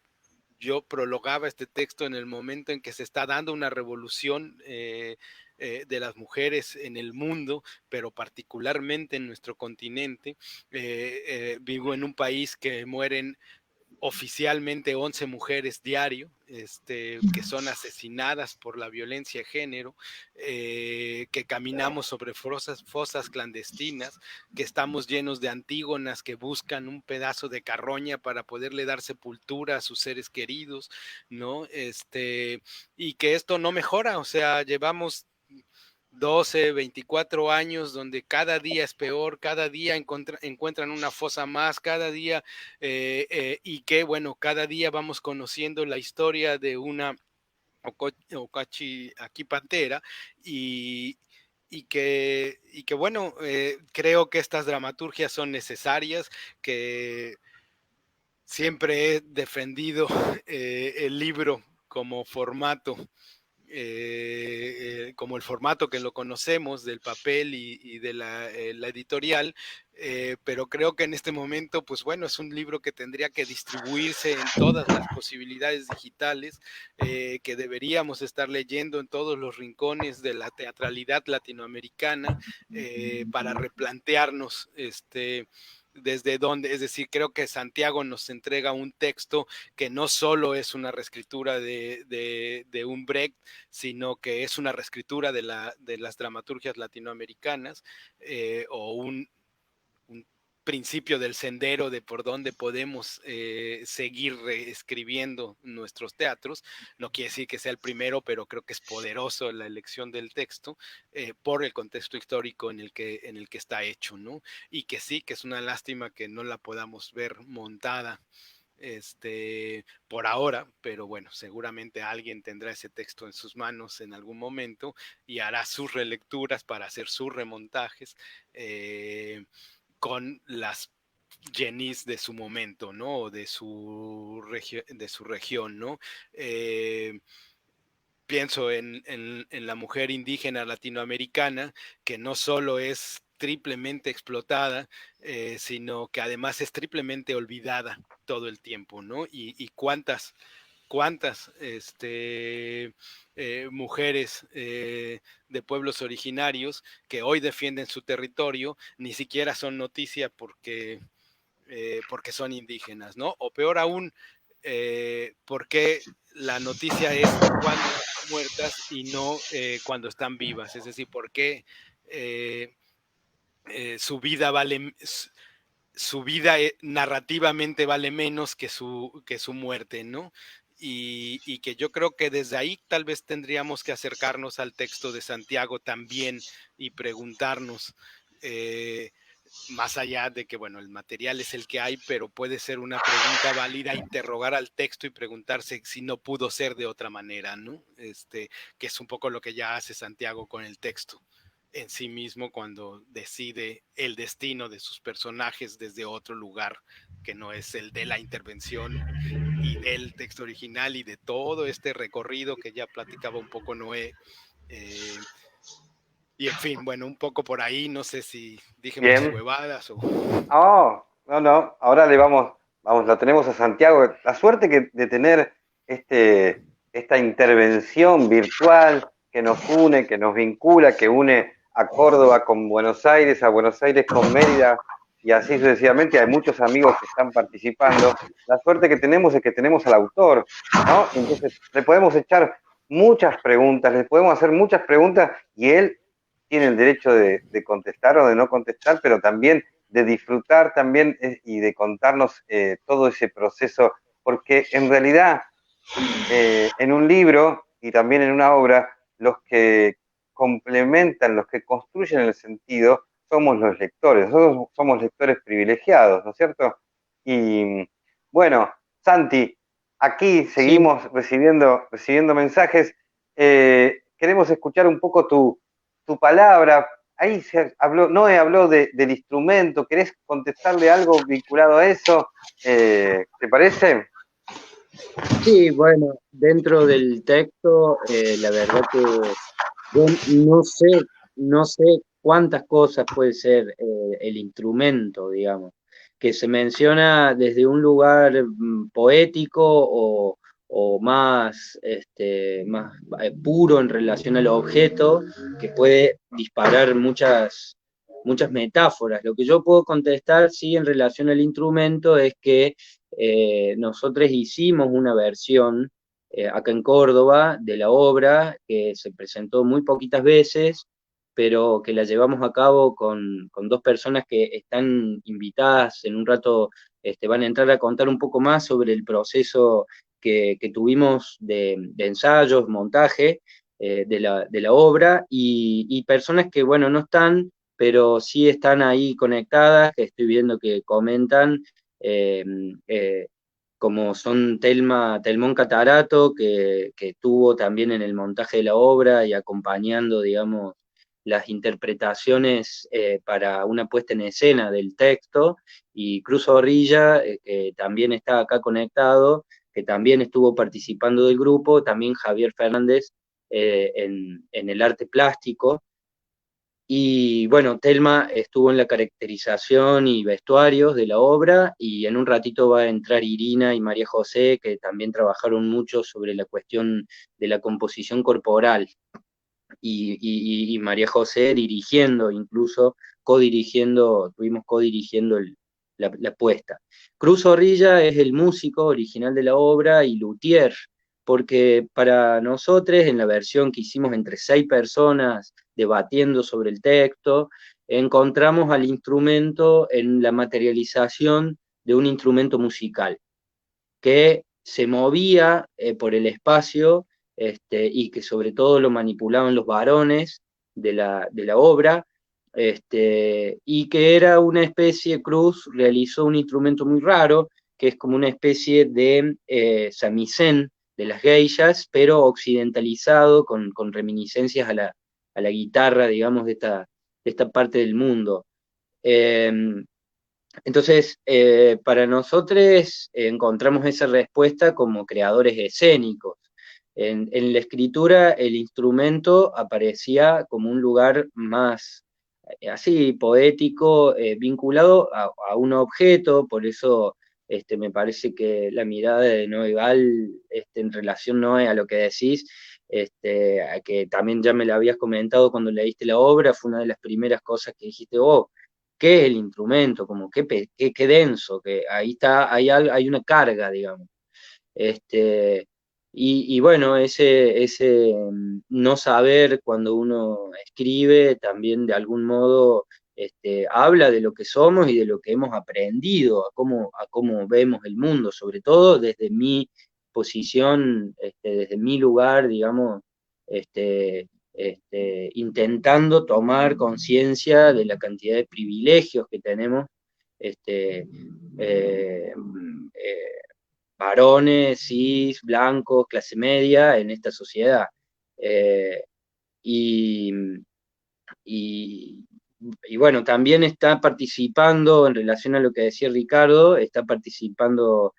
yo prologaba este texto en el momento en que se está dando una revolución de las mujeres en el mundo, pero particularmente en nuestro continente. Vivo en un país que mueren oficialmente 11 mujeres diario, que son asesinadas por la violencia de género, que caminamos sobre fosas clandestinas, que estamos llenos de antígonas que buscan un pedazo de carroña para poderle dar sepultura a sus seres queridos, ¿no? Y que esto no mejora, o sea, llevamos 12, 24 años donde cada día es peor, cada día encuentran una fosa más, cada día, y que bueno, cada día vamos conociendo la historia de una Okachi aquí Pantera y, y que bueno, creo que estas dramaturgias son necesarias, que siempre he defendido el libro como formato como el formato que lo conocemos del papel y de la editorial, pero creo que en este momento, pues bueno, es un libro que tendría que distribuirse en todas las posibilidades digitales, que deberíamos estar leyendo en todos los rincones de la teatralidad latinoamericana para replantearnos desde dónde, es decir, creo que Santiago nos entrega un texto que no solo es una reescritura de un Brecht, sino que es una reescritura de las dramaturgias latinoamericanas o un principio del sendero de por dónde podemos seguir reescribiendo nuestros teatros. No quiere decir que sea el primero, pero creo que es poderoso la elección del texto por el contexto histórico en el que está hecho, ¿no? Y que sí, que es una lástima que no la podamos ver montada por ahora, pero bueno, seguramente alguien tendrá ese texto en sus manos en algún momento y hará sus relecturas para hacer sus remontajes con las Jenis de su momento, ¿no? O de su región, ¿no? Pienso en la mujer indígena latinoamericana, que no solo es triplemente explotada, sino que además es triplemente olvidada todo el tiempo, ¿no? Y cuántas mujeres de pueblos originarios que hoy defienden su territorio ni siquiera son noticia porque son indígenas, ¿no? O peor aún, porque la noticia es cuando están muertas y no cuando están vivas, es decir, porque su vida vale, su vida narrativamente vale menos que su muerte, ¿no? Y que yo creo que desde ahí tal vez tendríamos que acercarnos al texto de Santiago también y preguntarnos más allá de que, bueno, el material es el que hay, pero puede ser una pregunta válida, interrogar al texto y preguntarse si no pudo ser de otra manera, ¿no? Que es un poco lo que ya hace Santiago con el texto en sí mismo cuando decide el destino de sus personajes desde otro lugar que no es el de la intervención y del texto original y de todo este recorrido que ya platicaba un poco Noé. Y en fin, bueno, un poco por ahí, no sé si dije muchas Bien. huevadas o... Oh, no, ahora lo tenemos a Santiago. La suerte de tener esta intervención virtual que nos une, que nos vincula, que une a Córdoba con Buenos Aires, a Buenos Aires con Mérida, y así sucesivamente. Hay muchos amigos que están participando. La suerte que tenemos es que tenemos al autor, ¿no? Entonces le podemos echar muchas preguntas, le podemos hacer muchas preguntas y él tiene el derecho de contestar o de no contestar, pero también de disfrutar también y de contarnos todo ese proceso, porque en realidad en un libro y también en una obra, los que complementan, los que construyen el sentido, somos los lectores, nosotros somos lectores privilegiados, ¿no es cierto? Y bueno, Santi, aquí Sí, seguimos recibiendo mensajes. Queremos escuchar un poco tu palabra. Ahí se habló, Noé habló del instrumento. ¿Querés contestarle algo vinculado a eso? ¿Te parece? sí, bueno, dentro del texto, la verdad que yo no sé cuántas cosas puede ser el instrumento, digamos, que se menciona desde un lugar poético o más, más puro en relación al objeto, que puede disparar muchas metáforas. Lo que yo puedo contestar, sí, en relación al instrumento es que nosotros hicimos una versión acá en Córdoba de la obra que se presentó muy poquitas veces, pero que la llevamos a cabo con dos personas que están invitadas en un rato, van a entrar a contar un poco más sobre el proceso que tuvimos de ensayos, montaje de la obra y personas que, bueno, no están, pero sí están ahí conectadas, que estoy viendo que comentan, eh, eh, como son Telmón Catarato, que estuvo también en el montaje de la obra y acompañando, digamos, las interpretaciones para una puesta en escena del texto, y Cruz Zorrilla, que también está acá conectado, que también estuvo participando del grupo, también Javier Fernández en el arte plástico. Y bueno, Telma estuvo en la caracterización y vestuarios de la obra, y en un ratito va a entrar Irina y María José, que también trabajaron mucho sobre la cuestión de la composición corporal, y María José dirigiendo, incluso estuvimos codirigiendo la puesta. Cruz Zorrilla es el músico original de la obra y luthier, porque para nosotros, en la versión que hicimos entre 6 personas debatiendo sobre el texto, encontramos al instrumento en la materialización de un instrumento musical que se movía por el espacio, y que sobre todo lo manipulaban los varones de la obra, y que era una especie. Cruz realizó un instrumento muy raro, que es como una especie de samisen de las geishas, pero occidentalizado con reminiscencias a la guitarra, digamos, de esta parte del mundo. Eh, entonces, para nosotros encontramos esa respuesta como creadores escénicos. En la escritura, el instrumento aparecía como un lugar más así poético, vinculado a un objeto. Por eso me parece que la mirada de Noé Gal, en relación, Noé, a lo que decís, a que también ya me la habías comentado cuando leíste la obra, fue una de las primeras cosas que dijiste: oh, ¿qué es el instrumento? Como qué denso, que ahí está, hay una carga, digamos. Este, y bueno, ese no saber cuando uno escribe también de algún modo habla de lo que somos y de lo que hemos aprendido, a cómo vemos el mundo, sobre todo desde mi posición, desde mi lugar, digamos, este, intentando tomar conciencia de la cantidad de privilegios que tenemos varones, cis, blancos, clase media en esta sociedad. Y, y, y bueno, también está participando, en relación a lo que decía Ricardo, está participando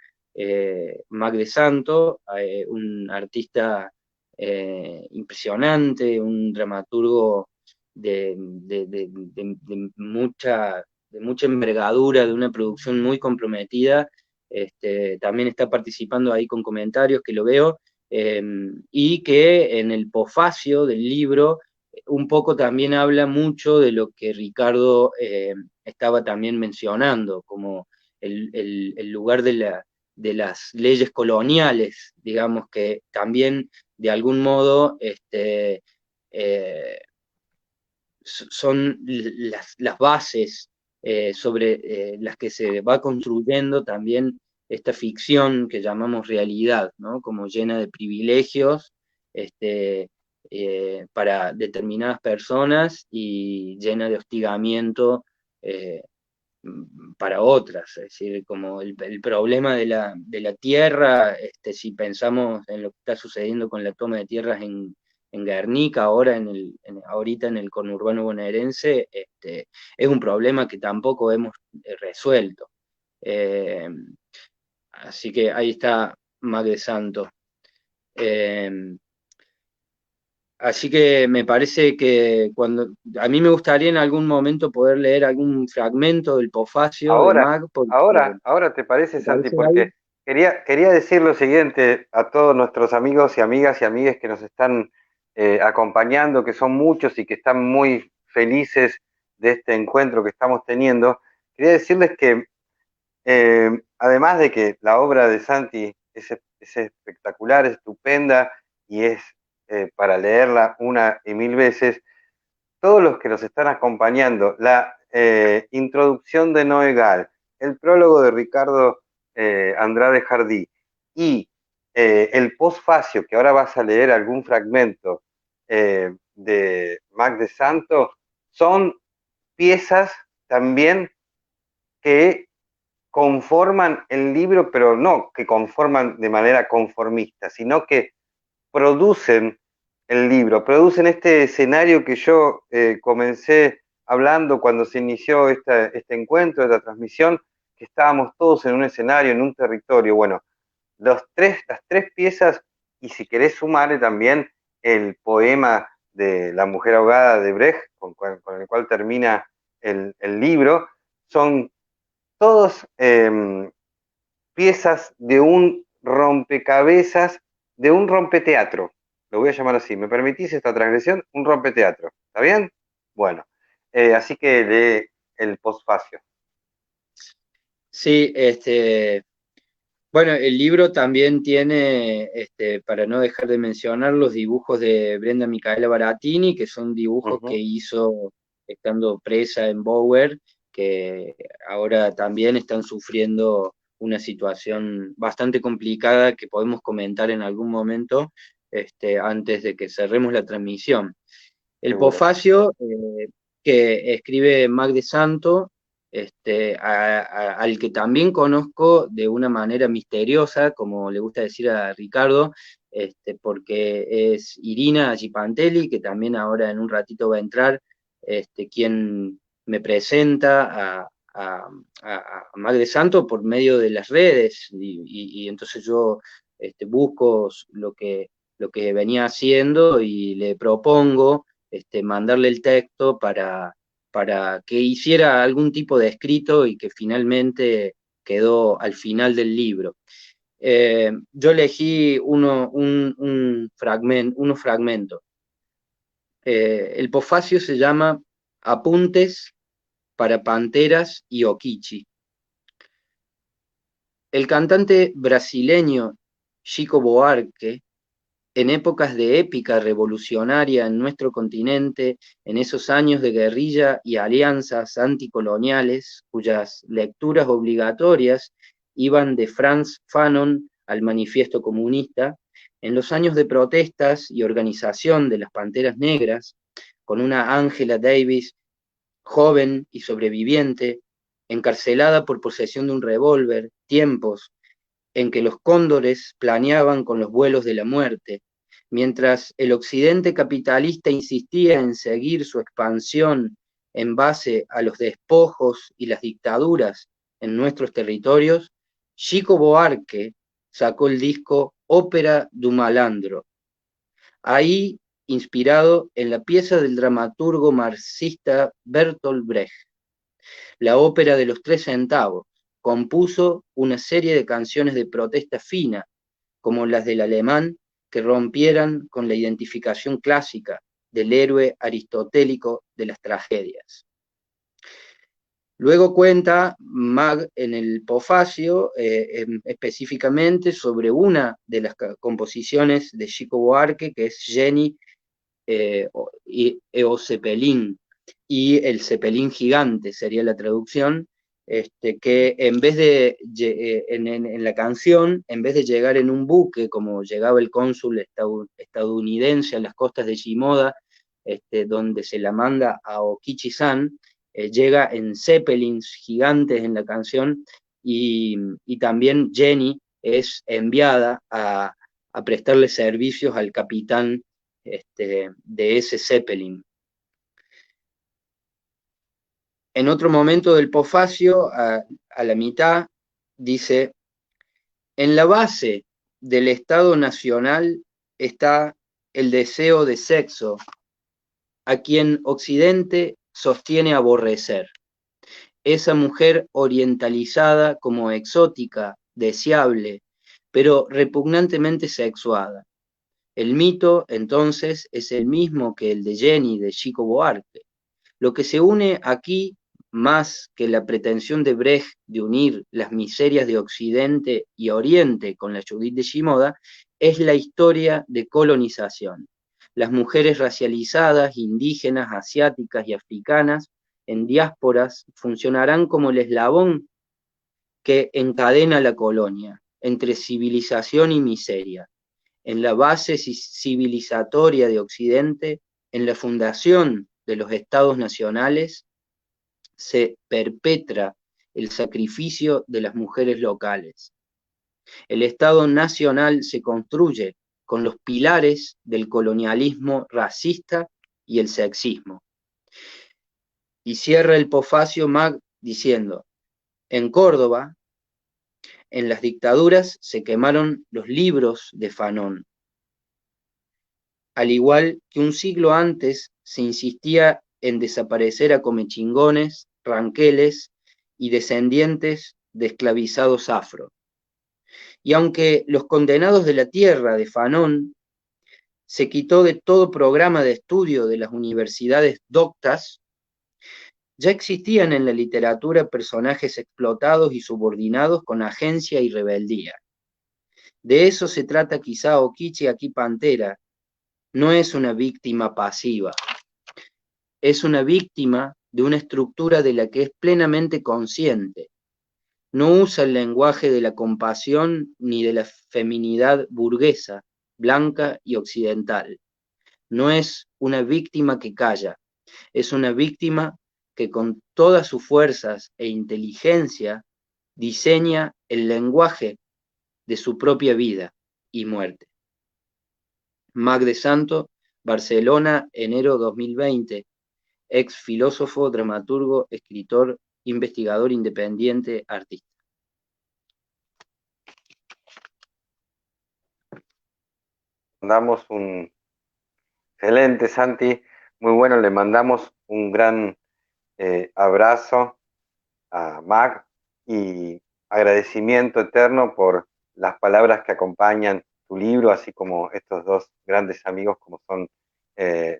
Mac de Santo, un artista impresionante, un dramaturgo de mucha envergadura, de una producción muy comprometida. También está participando ahí con comentarios que lo veo, y que en el posfacio del libro un poco también habla mucho de lo que Ricardo estaba también mencionando, como el lugar de las leyes coloniales, digamos, que también de algún modo son las bases sobre las que se va construyendo también esta ficción que llamamos realidad, ¿no? Como llena de privilegios para determinadas personas y llena de hostigamiento para otras. Es decir, como el problema de la tierra, si pensamos en lo que está sucediendo con la toma de tierras en Guernica, ahorita en el conurbano bonaerense, es un problema que tampoco hemos resuelto. Así que ahí está Mac de Santo. Así que me parece que a mí me gustaría en algún momento poder leer algún fragmento del posfacio de Mac, porque Ahora te parece, me Santi, parece ahí. porque quería decir lo siguiente a todos nuestros amigos y amigas y amigues que nos están acompañando, que son muchos y que están muy felices de este encuentro que estamos teniendo. Quería decirles que además de que la obra de Santi es espectacular, es estupenda y es para leerla una y mil veces, todos los que nos están acompañando, la introducción de Noé Gal, el prólogo de Ricardo Andrade Jardí y el postfacio, que ahora vas a leer algún fragmento de Mac de Santo, son piezas también que conforman el libro, pero no que conforman de manera conformista, sino que producen el libro, producen este escenario que yo comencé hablando cuando se inició este encuentro, esta transmisión, que estábamos todos en un escenario, en un territorio. Bueno, las tres piezas, y si querés sumarle también el poema de La mujer ahogada de Brecht, con el cual termina el libro, son todos piezas de un rompecabezas, de un rompeteatro. Lo voy a llamar así. ¿Me permitís esta transgresión? Un rompeteatro. ¿Está bien? Bueno, así que lee el postfacio. Sí, bueno, el libro también tiene, para no dejar de mencionar, los dibujos de Brenda Micaela Baratini, que son dibujos que hizo estando presa en Bower, que ahora también están sufriendo una situación bastante complicada que podemos comentar en algún momento, antes de que cerremos la transmisión. El posfacio que escribe Mac de Santo, al que también conozco de una manera misteriosa, como le gusta decir a Ricardo, porque es Irina Gipantelli, que también ahora en un ratito va a entrar, quien me presenta a Mac de Santo por medio de las redes, y entonces yo busco lo que venía haciendo y le propongo mandarle el texto para que hiciera algún tipo de escrito y que finalmente quedó al final del libro. Yo elegí unos fragmentos. El posfacio se llama Apuntes para Panteras y Okichi. El cantante brasileño Chico Buarque, en épocas de épica revolucionaria en nuestro continente, en esos años de guerrilla y alianzas anticoloniales, cuyas lecturas obligatorias iban de Frantz Fanon al Manifiesto Comunista, En los años de protestas y organización de las Panteras Negras, con una Angela Davis joven y sobreviviente, encarcelada por posesión de un revólver, tiempos en que los cóndores planeaban con los vuelos de la muerte, mientras el occidente capitalista insistía en seguir su expansión en base a los despojos y las dictaduras en nuestros territorios, Chico Buarque sacó el disco Ópera du Malandro, ahí inspirado en la pieza del dramaturgo marxista Bertolt Brecht, la ópera de los 3 centavos. Compuso una serie de canciones de protesta fina, como las del alemán, que rompieran con la identificación clásica del héroe aristotélico de las tragedias. Luego cuenta Mag en el Pofacio específicamente sobre una de las composiciones de Chico Buarque, que es Jenny o Zeppelin, y el Zeppelin gigante sería la traducción, que en vez de, en la canción, en vez de llegar en un buque, como llegaba el cónsul estadounidense a las costas de Shimoda, donde se la manda a Okichi-san, llega en Zeppelins gigantes en la canción, y también Jenny es enviada a prestarle servicios al capitán de ese Zeppelin. En otro momento del Pofacio, a la mitad, dice: en la base del Estado Nacional está el deseo de sexo, a quien Occidente sostiene aborrecer. Esa mujer orientalizada como exótica, deseable, pero repugnantemente sexuada. El mito, entonces, es el mismo que el de Jenny de Chico Buarque. Lo que se une aquí, más que la pretensión de Brecht de unir las miserias de Occidente y Oriente con la Judith de Shimoda, es la historia de colonización. Las mujeres racializadas, indígenas, asiáticas y africanas, en diásporas, funcionarán como el eslabón que encadena la colonia, entre civilización y miseria. En la base civilizatoria de Occidente, en la fundación de los estados nacionales, se perpetra el sacrificio de las mujeres locales. El Estado nacional se construye con los pilares del colonialismo racista y el sexismo. Y cierra el Pofacio Mag diciendo: en Córdoba, en las dictaduras se quemaron los libros de Fanon. Al igual que un siglo antes se insistía en desaparecer a comechingones, ranqueles y descendientes de esclavizados afro. Y aunque Los condenados de la tierra de Fanon se quitó de todo programa de estudio de las universidades doctas, ya existían en la literatura personajes explotados y subordinados con agencia y rebeldía. De eso se trata quizá Okichi aquí Pantera. No es una víctima pasiva, es una víctima de una estructura de la que es plenamente consciente. No usa el lenguaje de la compasión ni de la feminidad burguesa, blanca y occidental. No es una víctima que calla, es una víctima que con todas sus fuerzas e inteligencia diseña el lenguaje de su propia vida y muerte. Mag de Santo, Barcelona, enero 2020, ex filósofo, dramaturgo, escritor, investigador independiente, artista. Mandamos un excelente, Santi, muy bueno, le mandamos un gran abrazo a Mag y agradecimiento eterno por las palabras que acompañan tu libro, así como estos dos grandes amigos como son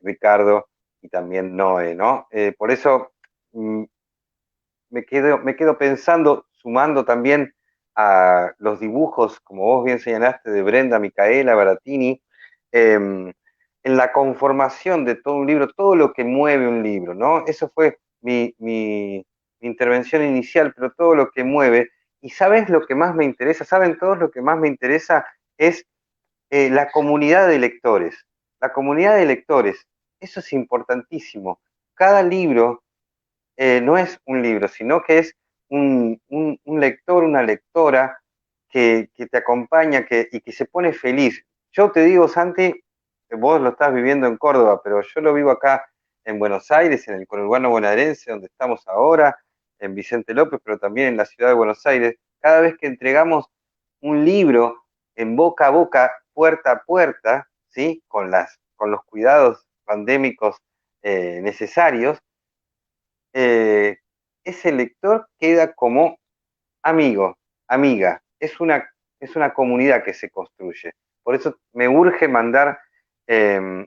Ricardo y también Noé, ¿no? Por eso me quedo pensando, sumando también a los dibujos, como vos bien señalaste, de Brenda Micaela Baratini, en la conformación de todo un libro, todo lo que mueve un libro, ¿no? Eso fue mi intervención inicial, pero todo lo que mueve. Y ¿sabes lo que más me interesa? ¿Saben todos lo que más me interesa? Es la comunidad de lectores. La comunidad de lectores, eso es importantísimo. Cada libro no es un libro, sino que es un lector, una lectora que te acompaña y que se pone feliz. Yo te digo, Santi, vos lo estás viviendo en Córdoba, pero yo lo vivo acá en Buenos Aires, en el conurbano bonaerense, donde estamos ahora, en Vicente López, pero también en la ciudad de Buenos Aires. Cada vez que entregamos un libro en boca a boca, puerta a puerta, ¿sí? Con los cuidados pandémicos necesarios, ese lector queda como amigo, amiga. Es una comunidad que se construye. Por eso me urge mandar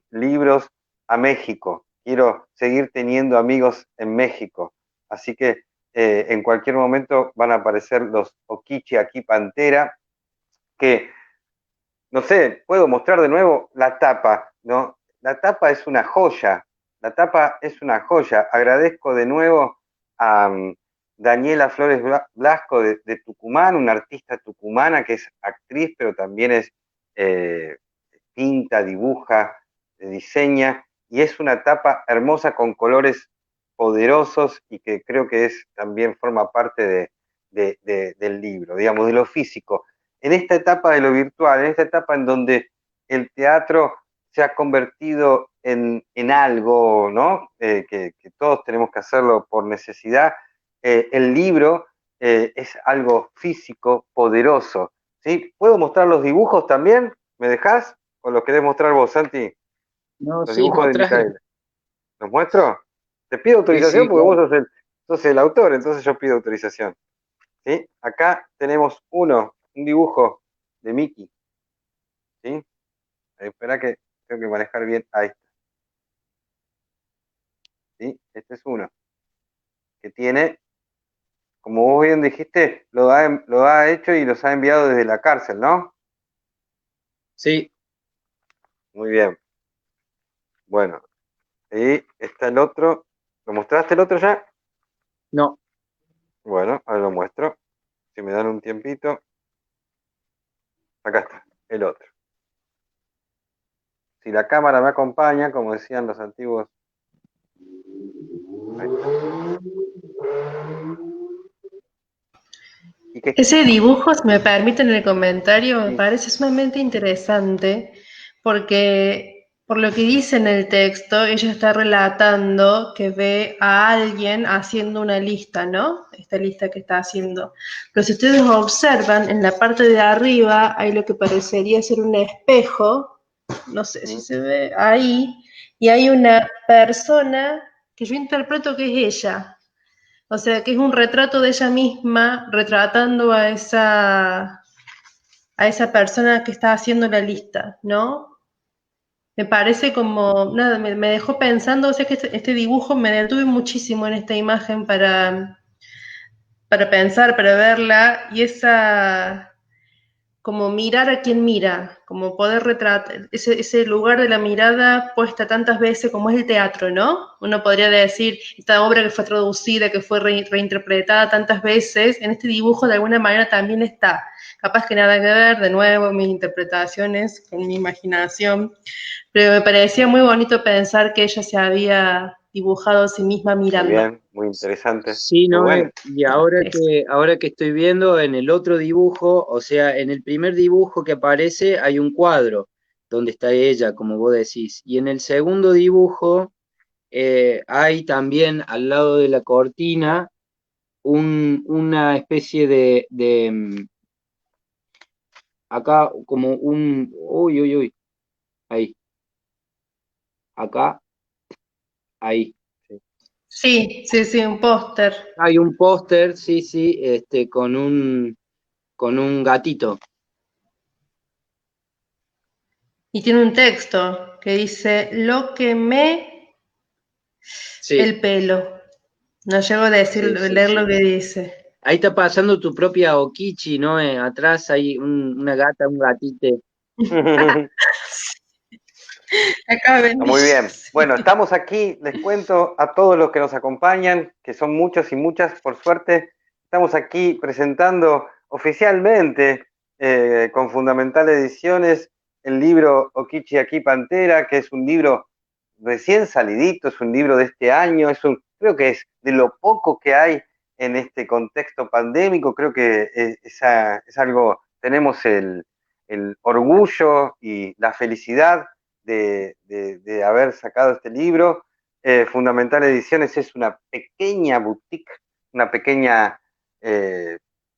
libros a México. Quiero seguir teniendo amigos en México. Así que en cualquier momento van a aparecer los Okichi aquí Pantera, que, no sé, puedo mostrar de nuevo la tapa, ¿no? La tapa es una joya. La tapa es una joya. Agradezco de nuevo a Daniela Flores Blasco de Tucumán, una artista tucumana que es actriz, pero también es pinta, dibuja, diseña, y es una tapa hermosa con colores poderosos y que creo que también forma parte del libro, digamos, de lo físico. En esta etapa de lo virtual, en esta etapa en donde el teatro se ha convertido en algo, ¿no? Que todos tenemos que hacerlo por necesidad, el libro es algo físico, poderoso, ¿sí? ¿Puedo mostrar los dibujos también? ¿Me dejás? ¿O los querés mostrar vos, Santi? No, Los sí, dibujos de mostralo. Micaela. ¿Los muestro? Te pido Sí, autorización sí, porque claro. vos sos el autor, entonces yo pido autorización. ¿Sí? Acá tenemos un dibujo de Mickey. ¿Sí? Espera que tengo que manejar bien. Ahí está. ¿Sí? Este es uno. Que tiene, como vos bien dijiste, lo ha hecho y los ha enviado desde la cárcel, ¿no? Sí, Muy bien. Bueno, ahí está el otro. ¿Lo mostraste el otro ya? no. Bueno, ahora lo muestro. Si me dan un tiempito. Acá está, el otro. Si la cámara me acompaña, como decían los antiguos. Ahí está. ¿Y qué? Ese dibujo, si me permiten el comentario, me Sí. parece sumamente interesante porque por lo que dice en el texto, ella está relatando que ve a alguien haciendo una lista, ¿no? Esta lista que está haciendo. Pero si ustedes observan, en la parte de arriba hay lo que parecería ser un espejo, no sé si se ve ahí, y hay una persona que yo interpreto que es ella. O sea, que es un retrato de ella misma retratando a esa persona que está haciendo la lista, ¿no? Me parece como, nada, me dejó pensando, o sea que este dibujo me detuve muchísimo en esta imagen para pensar, para verla, y como mirar a quien mira, como poder retratar, ese lugar de la mirada puesta tantas veces como es el teatro, ¿no? Uno podría decir, esta obra que fue traducida, que fue reinterpretada tantas veces, en este dibujo de alguna manera también está. Capaz que nada que ver, de nuevo, mis interpretaciones, con mi imaginación, pero me parecía muy bonito pensar que ella se había dibujado a sí misma Muy mirando. bien, muy interesante. Sí, Muy no, bueno. y ahora que estoy viendo en el otro dibujo, o sea, en el primer dibujo que aparece hay un cuadro donde está ella, como vos decís, y en el segundo dibujo hay también al lado de la cortina una especie acá como uy, uy, uy, ahí, acá, ahí. Sí, sí, sí, un póster. Hay un póster, sí, sí, con un gatito. Y tiene un texto que dice, lo que me Sí, el pelo. No llego a decir, sí, sí, leer lo sí. que dice. Ahí está pasando tu propia Okichi, ¿no? Atrás hay una gata, un gatite. Acá vendí. Muy bien. Bueno, Sí. estamos aquí, les cuento a todos los que nos acompañan, que son muchos y muchas, por suerte, estamos aquí presentando oficialmente con Fundamental Ediciones el libro Okichi aquí Pantera, que es un libro recién salidito, es un libro de este año, creo que es de lo poco que hay en este contexto pandémico, creo que es algo, tenemos el orgullo y la felicidad de haber sacado este libro. Fundamental Ediciones es una pequeña boutique, una pequeña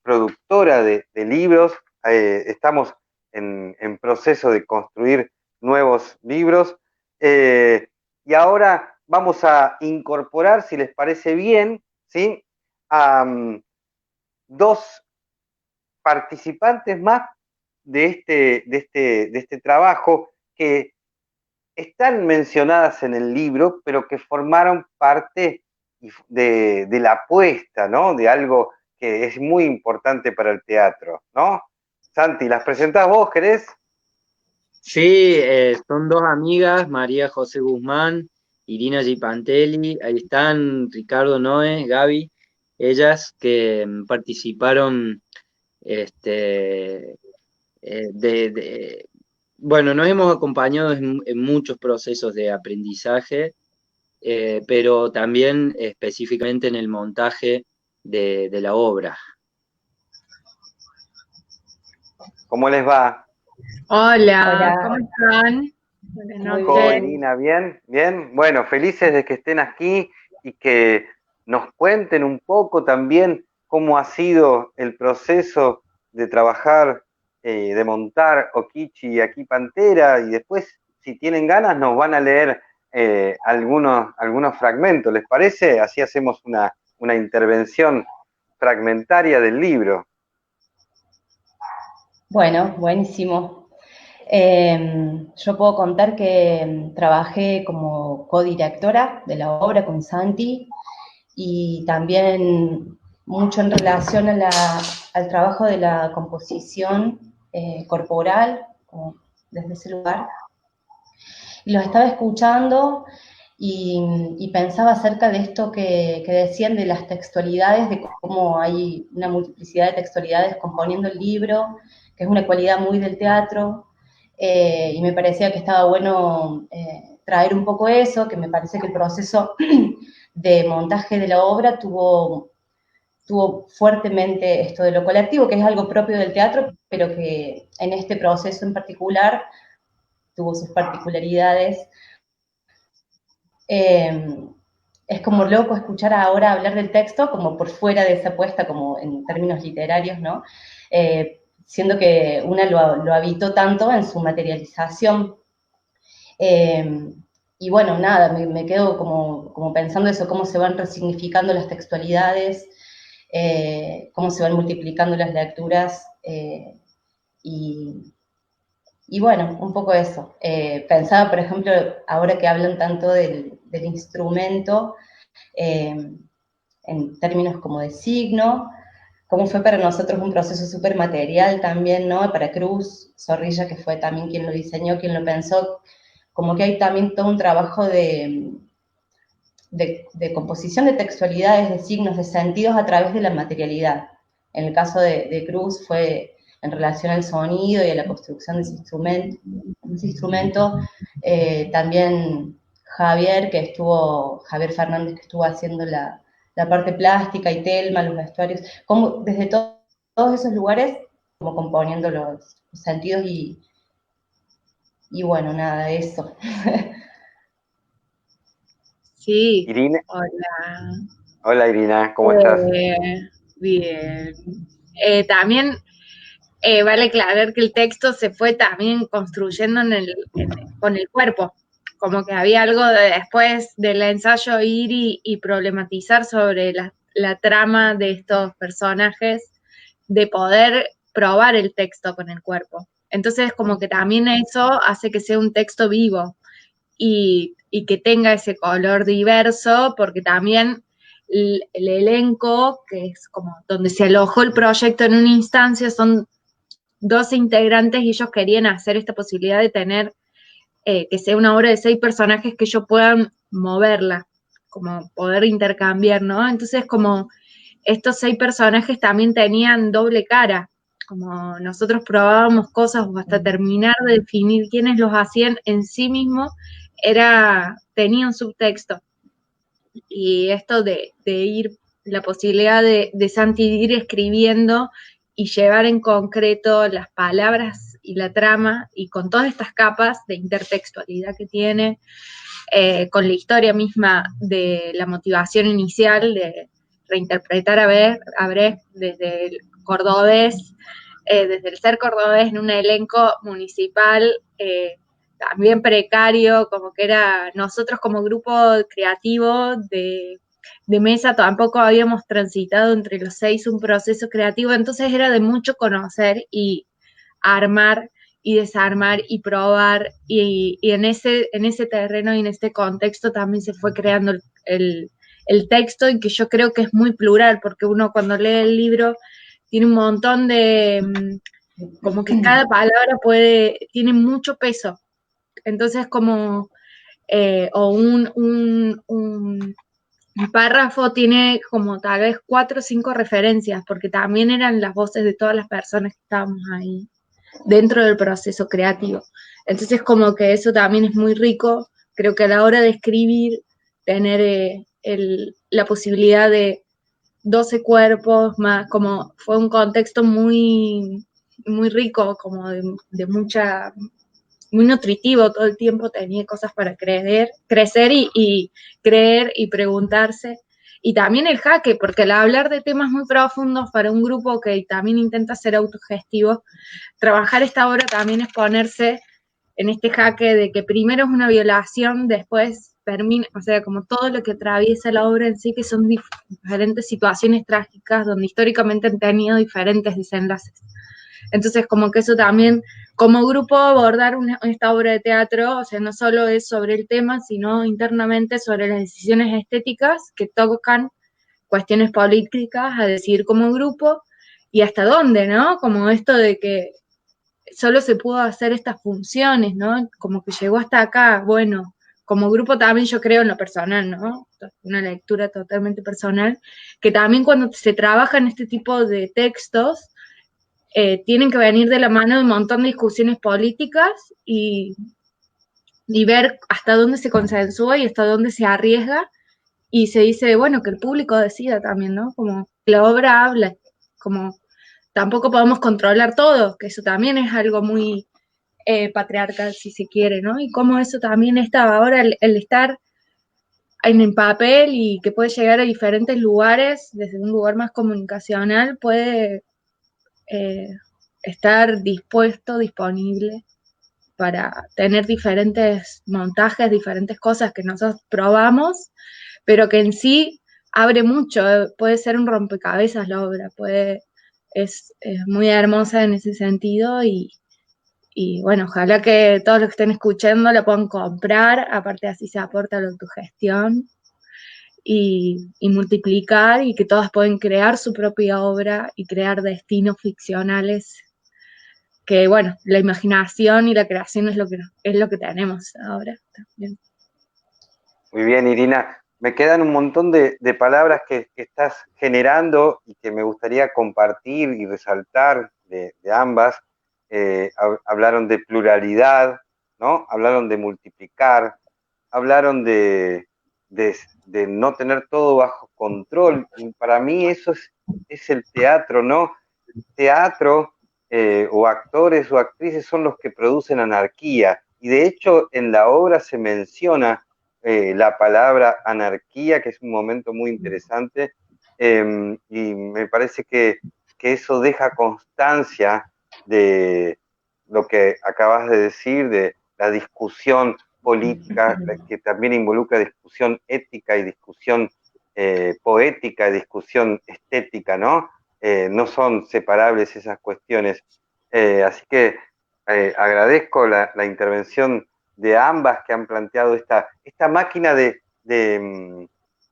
productora de libros. Estamos en proceso de construir nuevos libros. Y ahora vamos a incorporar, si les parece bien, ¿sí? a dos participantes más de este trabajo que están mencionadas en el libro, pero que formaron parte de la apuesta, ¿no? De algo que es muy importante para el teatro, ¿no? Santi, ¿las presentás vos, querés? Sí, son dos amigas, María José Guzmán, Irina Gipantelli, ahí están Ricardo Noé, Gaby, ellas que participaron este, bueno, nos hemos acompañado en muchos procesos de aprendizaje, pero también específicamente en el montaje de la obra. ¿Cómo les va? Hola, ¿cómo están? Buenas noches. Irina, ¿bien? ¿Bien? Bueno, felices de que estén aquí y que nos cuenten un poco también cómo ha sido el proceso de trabajar, de montar Okichi aquí Pantera, y después, si tienen ganas, nos van a leer algunos fragmentos, ¿les parece? Así hacemos una intervención fragmentaria del libro. Bueno, buenísimo. Yo puedo contar que trabajé como codirectora de la obra con Santi y también mucho en relación al trabajo de la composición corporal, como desde ese lugar. Y los estaba escuchando y pensaba acerca de esto que decían de las textualidades, de cómo hay una multiplicidad de textualidades componiendo el libro, que es una cualidad muy del teatro, y me parecía que estaba bueno traer un poco eso, que me parece que el proceso de montaje de la obra tuvo fuertemente esto de lo colectivo, que es algo propio del teatro, pero que en este proceso en particular tuvo sus particularidades. Es como loco escuchar ahora hablar del texto como por fuera de esa apuesta, como en términos literarios, ¿no? Siendo que una lo habitó tanto en su materialización. Y bueno, nada, me quedo como pensando eso, cómo se van resignificando las textualidades, cómo se van multiplicando las lecturas, y bueno, un poco eso. Pensaba, por ejemplo, ahora que hablan tanto del instrumento, en términos como de signo, cómo fue para nosotros un proceso súper material también, ¿no? Para Cruz Zorrilla, que fue también quien lo diseñó, quien lo pensó, como que hay también todo un trabajo de composición de textualidades, de signos, de sentidos a través de la materialidad. En el caso de Cruz fue en relación al sonido y a la construcción de ese instrumento. También Javier Fernández, que estuvo haciendo la parte plástica, y Telma, los vestuarios, como desde todos esos lugares, como componiendo los sentidos y bueno, nada, eso. Sí, Irina. hola. Hola Irina, ¿cómo estás? Bien. También vale aclarar que el texto se fue también construyendo con el cuerpo, como que había algo después del ensayo ir y problematizar sobre la trama de estos personajes, de poder probar el texto con el cuerpo. Entonces, como que también eso hace que sea un texto vivo y que tenga ese color diverso, porque también el elenco, que es como donde se alojó el proyecto en una instancia, son 12 integrantes y ellos querían hacer esta posibilidad de tener que sea una obra de 6 personajes que ellos puedan moverla, como poder intercambiar, ¿no? Entonces, como estos 6 personajes también tenían doble cara, como nosotros probábamos cosas o hasta terminar de definir quiénes los hacían en sí mismo, tenía un subtexto. Y esto de ir, la posibilidad de Santi ir escribiendo y llevar en concreto las palabras y la trama, y con todas estas capas de intertextualidad que tiene, con la historia misma de la motivación inicial de reinterpretar a Brecht desde el cordobés, desde el ser cordobés en un elenco municipal también precario, como que era nosotros como grupo creativo de mesa, tampoco habíamos transitado entre los 6 un proceso creativo, entonces era de mucho conocer y armar y desarmar y probar, y en ese terreno y en este contexto también se fue creando el texto, y que yo creo que es muy plural, porque uno cuando lee el libro tiene un montón de, como que cada palabra tiene mucho peso, entonces como, o un párrafo tiene como tal vez 4 o 5 referencias, porque también eran las voces de todas las personas que estábamos ahí dentro del proceso creativo. Entonces como que eso también es muy rico, creo que a la hora de escribir, tener la posibilidad de 12 cuerpos más, como fue un contexto muy, muy rico, como de mucha, muy nutritivo, todo el tiempo tenía cosas para crecer y creer y preguntarse. Y también el jaque, porque al hablar de temas muy profundos para un grupo que también intenta ser autogestivo, trabajar esta obra también es ponerse en este jaque de que primero es una violación, después termina, o sea, como todo lo que atraviesa la obra en sí, que son diferentes situaciones trágicas donde históricamente han tenido diferentes desenlaces. Entonces, como que eso también, como grupo, abordar esta obra de teatro, o sea, no solo es sobre el tema, sino internamente sobre las decisiones estéticas que tocan cuestiones políticas a decidir como grupo, y hasta dónde, ¿no? Como esto de que solo se pudo hacer estas funciones, ¿no? Como que llegó hasta acá, bueno, como grupo también yo creo en lo personal, ¿no? Una lectura totalmente personal, que también cuando se trabaja en este tipo de textos, tienen que venir de la mano de un montón de discusiones políticas y ver hasta dónde se consensúa y hasta dónde se arriesga, y se dice, bueno, que el público decida también, ¿no? Como la obra habla, como tampoco podemos controlar todo, que eso también es algo muy patriarcal, si se quiere, ¿no? Y cómo eso también está ahora, el estar en el papel y que puede llegar a diferentes lugares, desde un lugar más comunicacional, puede estar dispuesto, disponible para tener diferentes montajes, diferentes cosas que nosotros probamos, pero que en sí abre mucho, puede ser un rompecabezas la obra, es muy hermosa en ese sentido, y bueno, ojalá que todos los que estén escuchando la puedan comprar, aparte así se aporta a la autogestión, y multiplicar, y que todas pueden crear su propia obra y crear destinos ficcionales, que bueno, la imaginación y la creación es lo que tenemos ahora también. Muy bien, Irina. Me quedan un montón de palabras que estás generando y que me gustaría compartir y resaltar de ambas. Hablaron de pluralidad, ¿no? Hablaron de multiplicar, hablaron de no tener todo bajo control. Y para mí eso es el teatro, ¿no? Teatro o actores o actrices son los que producen anarquía. Y de hecho en la obra se menciona la palabra anarquía, que es un momento muy interesante, y me parece que eso deja constancia de lo que acabas de decir, de la discusión política, que también involucra discusión ética y discusión poética, discusión estética, ¿no? No son separables esas cuestiones. Así que agradezco la intervención de ambas que han planteado esta máquina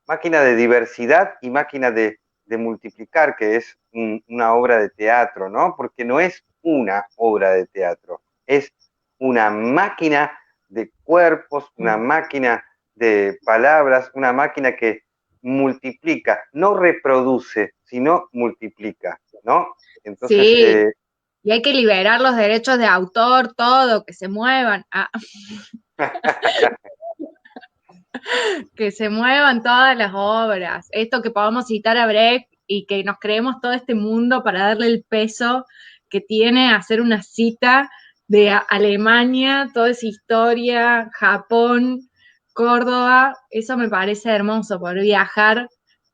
máquina de diversidad y máquina de multiplicar, que es una obra de teatro, ¿no? Porque no es una obra de teatro, es una máquina de cuerpos, una máquina de palabras, una máquina que multiplica, no reproduce, sino multiplica, ¿no? Entonces, Sí. y hay que liberar los derechos de autor, todo, que se muevan. Que se muevan todas las obras. Esto que podamos citar a Brecht y que nos creemos todo este mundo para darle el peso que tiene hacer una cita de Alemania, toda esa historia, Japón, Córdoba. Eso me parece hermoso, poder viajar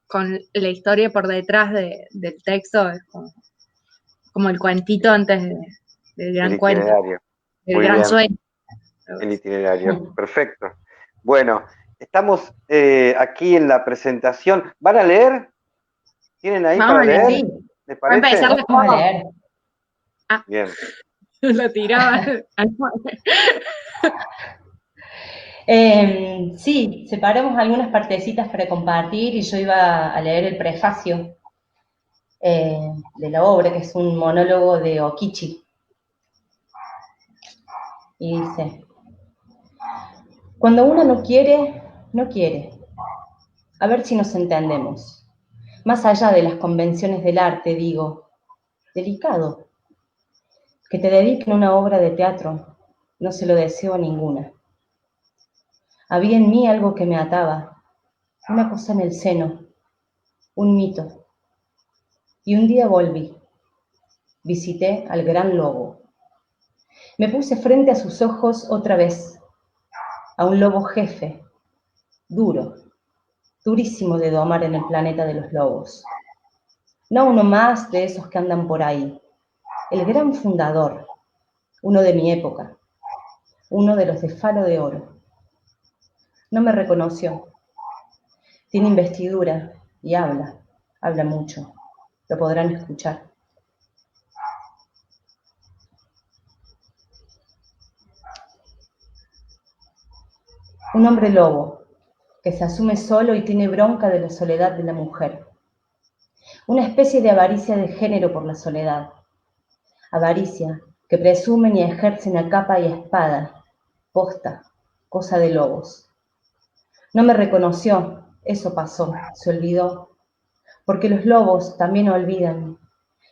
con la historia por detrás del texto. Es como el cuentito antes del gran El cuento, itinerario. del Muy gran bien. sueño. El itinerario, perfecto. Bueno, estamos aquí en la presentación. ¿Van a leer? ¿Tienen ahí Vamos para a leer. leer? Sí, ¿Les Va a empezar parece? vamos a leer. Bien. Lo tiraba. Sí, separamos algunas partecitas para compartir y yo iba a leer el prefacio de la obra, que es un monólogo de Okichi. Y dice: cuando uno no quiere, no quiere. A ver si nos entendemos. Más allá de las convenciones del arte, digo, delicado. Que te dediquen una obra de teatro, no se lo deseo a ninguna. Había en mí algo que me ataba, una cosa en el seno, un mito. Y un día volví. Visité al gran lobo. Me puse frente a sus ojos otra vez, a un lobo jefe, duro, durísimo de domar en el planeta de los lobos. No uno más de esos que andan por ahí, el gran fundador, uno de mi época, uno de los de Falo de Oro. No me reconoció. Tiene investidura y habla mucho. Lo podrán escuchar. Un hombre lobo, que se asume solo y tiene bronca de la soledad de la mujer. Una especie de avaricia de género por la soledad. Avaricia que presumen y ejercen a capa y espada. Posta, cosa de lobos. No me reconoció, eso pasó, se olvidó. Porque los lobos también olvidan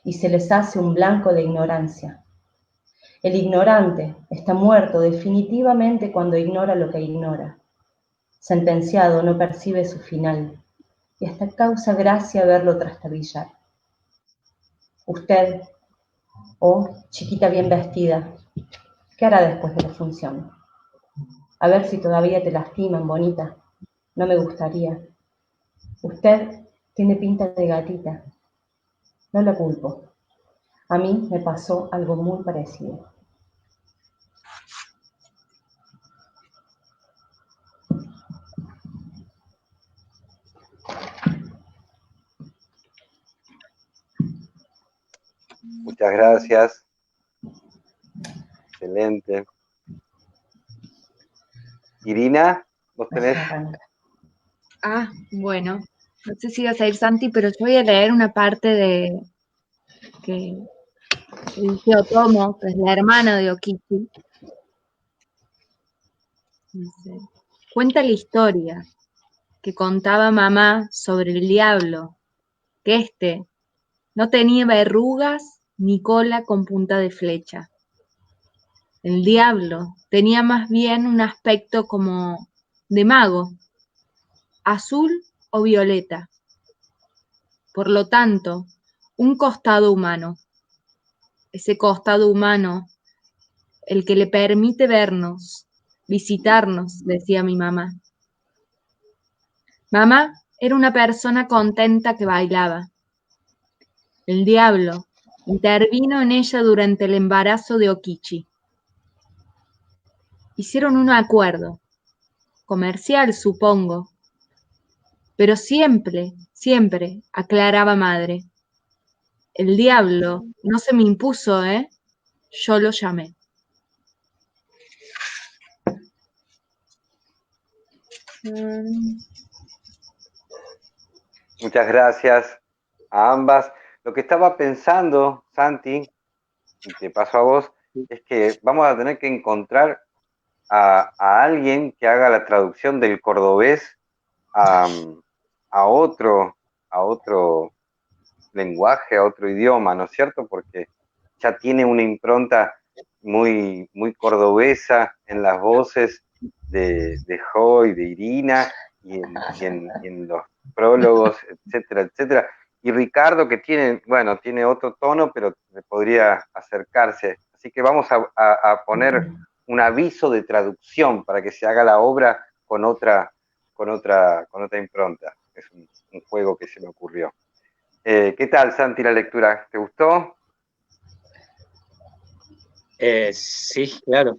y se les hace un blanco de ignorancia. El ignorante está muerto definitivamente cuando ignora lo que ignora. Sentenciado no percibe su final y hasta causa gracia verlo trastabillar. Usted, oh chiquita bien vestida, ¿qué hará después de la función? A ver si todavía te lastiman, bonita. No me gustaría. Usted tiene pinta de gatita. No la culpo. A mí me pasó algo muy parecido. Muchas gracias. Excelente. Irina, vos tenés. Bueno, no sé si vas a ir Santi, pero yo voy a leer una parte de que dice Otomo, que es la hermana de Okichi. Dice, cuenta la historia que contaba mamá sobre el diablo, que éste no tenía verrugas ni cola con punta de flecha. El diablo tenía más bien un aspecto como de mago, azul o violeta. Por lo tanto, un costado humano. Ese costado humano, el que le permite vernos, visitarnos, decía mi mamá. Mamá era una persona contenta que bailaba. El diablo intervino en ella durante el embarazo de Okichi. Hicieron un acuerdo, comercial supongo, pero siempre, aclaraba madre. El diablo no se me impuso, yo lo llamé. Muchas gracias a ambas. Lo que estaba pensando, Santi, y te paso a vos, es que vamos a tener que encontrar a alguien que haga la traducción del cordobés a otro lenguaje, a otro idioma, ¿no es cierto? Porque ya tiene una impronta muy, muy cordobesa en las voces de Jo y de Irina y en los prólogos, etcétera, etcétera. Y Ricardo, que tiene, bueno, tiene otro tono, pero podría acercarse. Así que vamos a poner un aviso de traducción para que se haga la obra con otra impronta. Es un juego que se me ocurrió. ¿Qué tal, Santi, la lectura? ¿Te gustó? Sí, claro.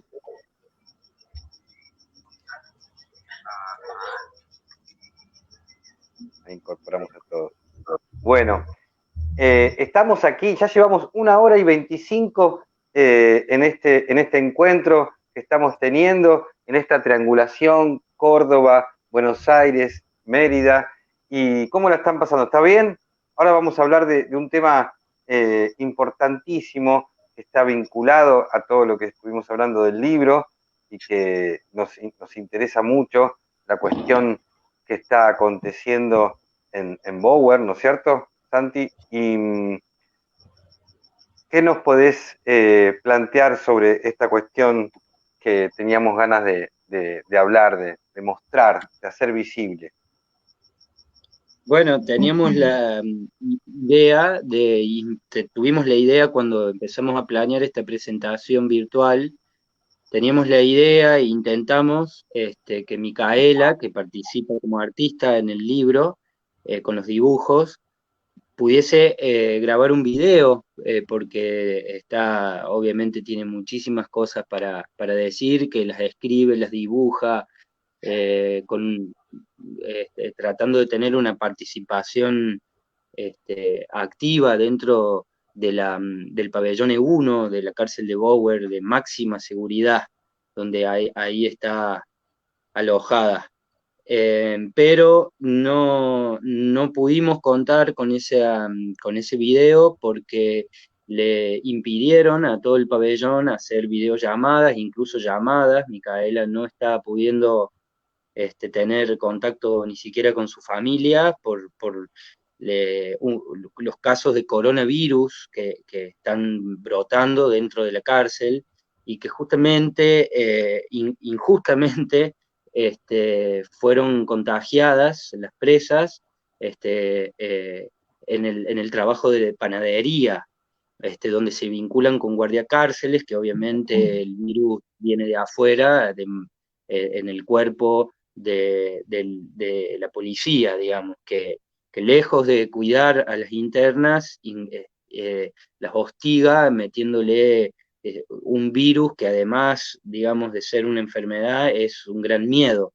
Ahí incorporamos a todos. Bueno, estamos aquí, ya llevamos 1 hora y 25 en este encuentro que estamos teniendo, en esta triangulación, Córdoba, Buenos Aires, Mérida. ¿Y cómo la están pasando? ¿Está bien? Ahora vamos a hablar de un tema importantísimo que está vinculado a todo lo que estuvimos hablando del libro y que nos interesa mucho, la cuestión que está aconteciendo en Bower, ¿no es cierto, Santi? ¿Y qué nos podés plantear sobre esta cuestión que teníamos ganas de hablar, de mostrar, de hacer visible? Bueno, teníamos la idea tuvimos la idea cuando empezamos a planear esta presentación virtual, teníamos la idea e intentamos que Micaela, que participa como artista en el libro, con los dibujos, pudiese grabar un video, porque obviamente tiene muchísimas cosas para decir, que las escribe, las dibuja, tratando de tener una participación activa dentro del pabellón E1, de la cárcel de Bower, de máxima seguridad, donde ahí está alojada. Pero no pudimos contar con ese video porque le impidieron a todo el pabellón hacer videollamadas, incluso llamadas. Micaela no estaba pudiendo tener contacto ni siquiera con su familia por los casos de coronavirus que están brotando dentro de la cárcel y que justamente, injustamente, fueron contagiadas las presas en el trabajo de panadería, donde se vinculan con guardiacárceles, que obviamente el virus viene de afuera, en el cuerpo de la policía, digamos, que lejos de cuidar a las internas, las hostiga metiéndole un virus que además, digamos, de ser una enfermedad, es un gran miedo.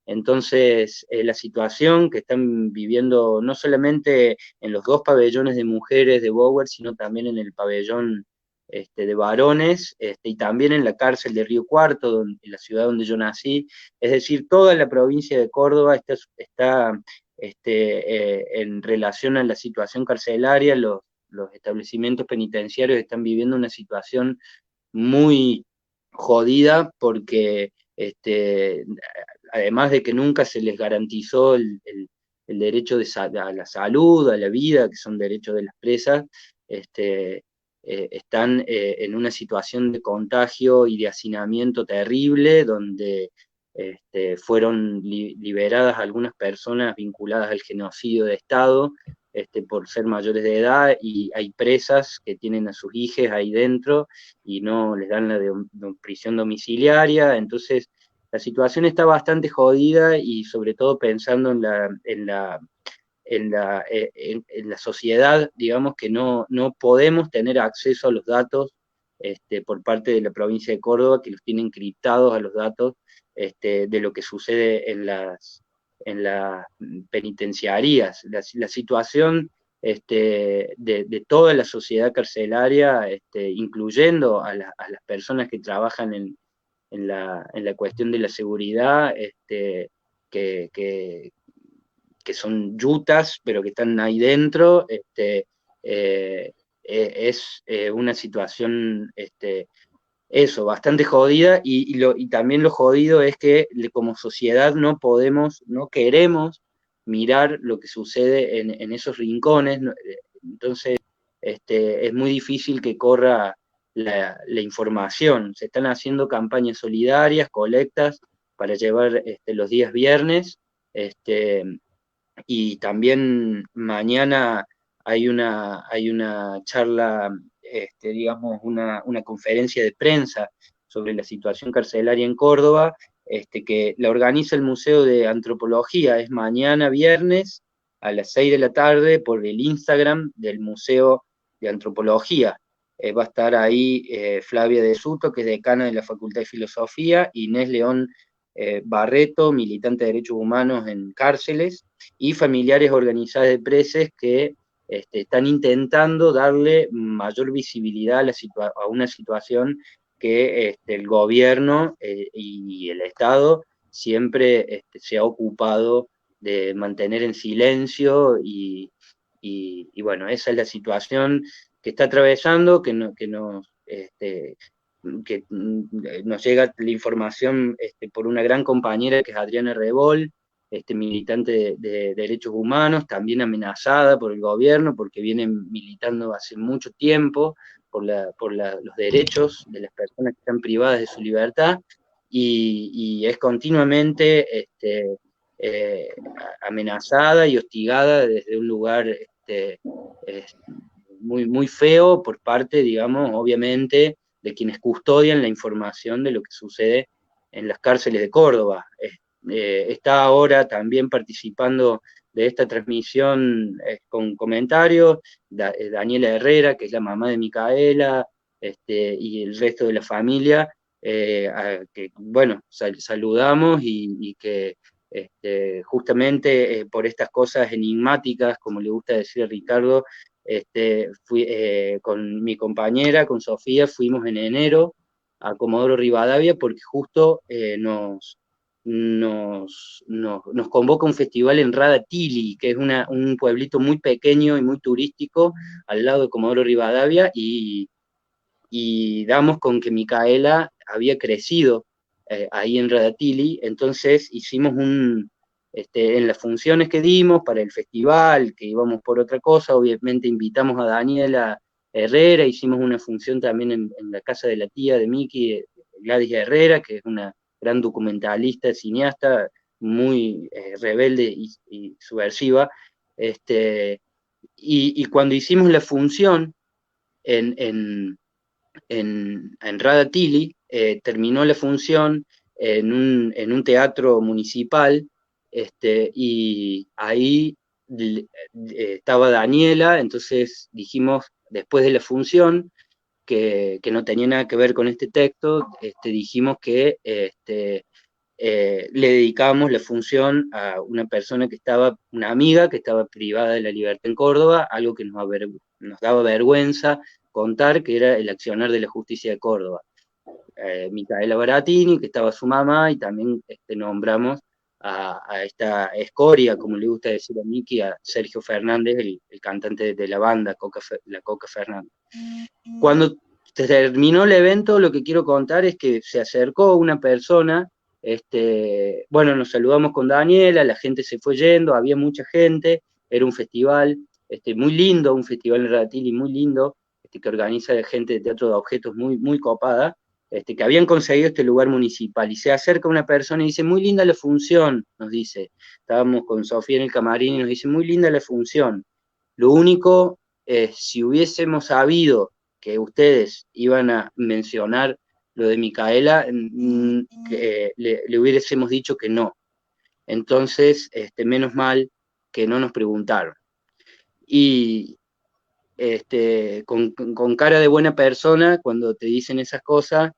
Entonces, la situación que están viviendo no solamente en los 2 pabellones de mujeres de Bower, sino también en el pabellón de varones, y también en la cárcel de Río Cuarto, en la ciudad donde yo nací. Es decir, toda la provincia de Córdoba está en relación a la situación carcelaria. Los establecimientos penitenciarios están viviendo una situación muy jodida porque además de que nunca se les garantizó el derecho a la salud, a la vida, que son derechos de las presas, están en una situación de contagio y de hacinamiento terrible, donde fueron liberadas algunas personas vinculadas al genocidio de Estado, por ser mayores de edad, y hay presas que tienen a sus hijos ahí dentro y no les dan la prisión domiciliaria. Entonces la situación está bastante jodida, y sobre todo pensando en la sociedad, digamos, que no podemos tener acceso a los datos por parte de la provincia de Córdoba, que los tienen encriptados a los datos de lo que sucede en las penitenciarías. La situación de toda la sociedad carcelaria, incluyendo a las personas que trabajan en la cuestión de la seguridad, que son yutas, pero que están ahí dentro, es una situación eso, bastante jodida, y también lo jodido es que como sociedad no queremos mirar lo que sucede en esos rincones. Entonces es muy difícil que corra la información. Se están haciendo campañas solidarias, colectas, para llevar los días viernes, y también mañana hay una charla, digamos, una conferencia de prensa sobre la situación carcelaria en Córdoba, que la organiza el Museo de Antropología. Es mañana viernes a las 6 de la tarde por el Instagram del Museo de Antropología. Va a estar ahí Flavia de Suto, que es decana de la Facultad de Filosofía, Inés León Barreto, militante de derechos humanos en cárceles, y familiares organizadas de presos que están intentando darle mayor visibilidad a una situación que el gobierno y el Estado siempre se ha ocupado de mantener en silencio, y bueno, esa es la situación que está atravesando, que nos llega la información por una gran compañera que es Adriana Rebol, militante de derechos humanos, también amenazada por el gobierno porque viene militando hace mucho tiempo por los derechos de las personas que están privadas de su libertad, y es continuamente amenazada y hostigada desde un lugar muy, muy feo por parte, digamos, obviamente, de quienes custodian la información de lo que sucede en las cárceles de Córdoba. Está ahora también participando de esta transmisión con comentarios Daniela Herrera, que es la mamá de Micaela, y el resto de la familia, que, bueno, saludamos, y que justamente por estas cosas enigmáticas, como le gusta decir a Ricardo, con mi compañera, con Sofía, fuimos en enero a Comodoro Rivadavia porque justo nos convoca un festival en Radatili, que es un pueblito muy pequeño y muy turístico al lado de Comodoro Rivadavia, y damos con que Micaela había crecido ahí en Radatili. Entonces hicimos en las funciones que dimos para el festival, que íbamos por otra cosa, obviamente invitamos a Daniela Herrera, hicimos una función también en la casa de la tía de Miki, Gladys Herrera, que es una gran documentalista, cineasta, muy rebelde y subversiva, y cuando hicimos la función en Radatili, terminó la función en un teatro municipal, y ahí estaba Daniela. Entonces dijimos, después de la función, que no tenía nada que ver con este texto, dijimos que le dedicamos la función a una persona una amiga que estaba privada de la libertad en Córdoba, algo que nos daba vergüenza contar, que era el accionar de la justicia de Córdoba. Micaela Baratini, que estaba su mamá, y también nombramos a esta escoria, como le gusta decir a Miki, a Sergio Fernández, el cantante de la banda, la Coca Fernández. Cuando terminó el evento, lo que quiero contar es que se acercó una persona, bueno, nos saludamos con Daniela, la gente se fue yendo, había mucha gente, era un festival muy lindo, un festival en Radatili muy lindo, que organiza gente de teatro de objetos muy, muy copada, que habían conseguido este lugar municipal, y se acerca una persona y dice, muy linda la función, nos dice. Estábamos con Sofía en el camarín y nos dice, muy linda la función. Lo único, si hubiésemos sabido que ustedes iban a mencionar lo de Micaela, le hubiésemos dicho que no. Entonces, menos mal que no nos preguntaron. Y con cara de buena persona, cuando te dicen esas cosas,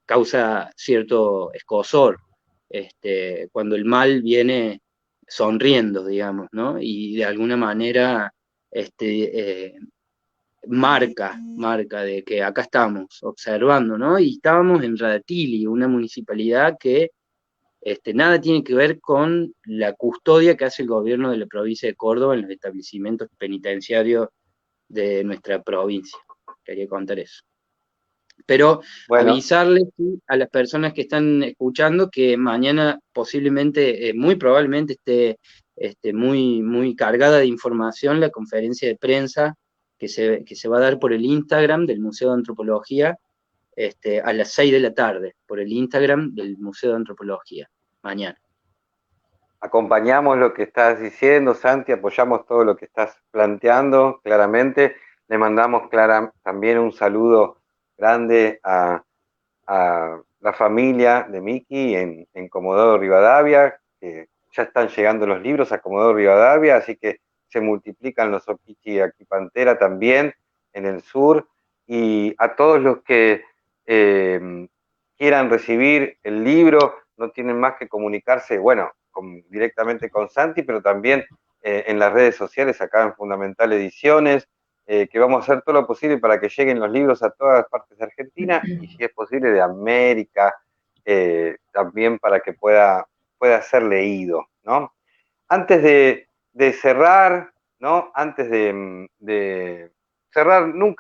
causa cierto escozor, cuando el mal viene sonriendo, digamos, ¿no? Y de alguna manera marca de que acá estamos observando, ¿no? Y estábamos en Radatili, una municipalidad que nada tiene que ver con la custodia que hace el gobierno de la provincia de Córdoba en los establecimientos penitenciarios de nuestra provincia. Quería contar eso. Pero bueno, avisarles a las personas que están escuchando que mañana posiblemente, muy probablemente esté muy, muy cargada de información la conferencia de prensa que se va a dar por el Instagram del Museo de Antropología a las 6 de la tarde, por el Instagram del Museo de Antropología, mañana. Acompañamos lo que estás diciendo, Santi, apoyamos todo lo que estás planteando, claramente. Le mandamos también un saludo grande a la familia de Miki en Comodoro Rivadavia, que ya están llegando los libros a Comodoro Rivadavia, así que se multiplican los Okichi aquí Pantera también en el sur, y a todos los que quieran recibir el libro, no tienen más que comunicarse, bueno, directamente con Santi, pero también en las redes sociales, acá en Fundamental Ediciones, que vamos a hacer todo lo posible para que lleguen los libros a todas partes de Argentina y si es posible de América, también para que pueda ser leído, ¿no? Antes de cerrar, ¿no? Antes de cerrar, no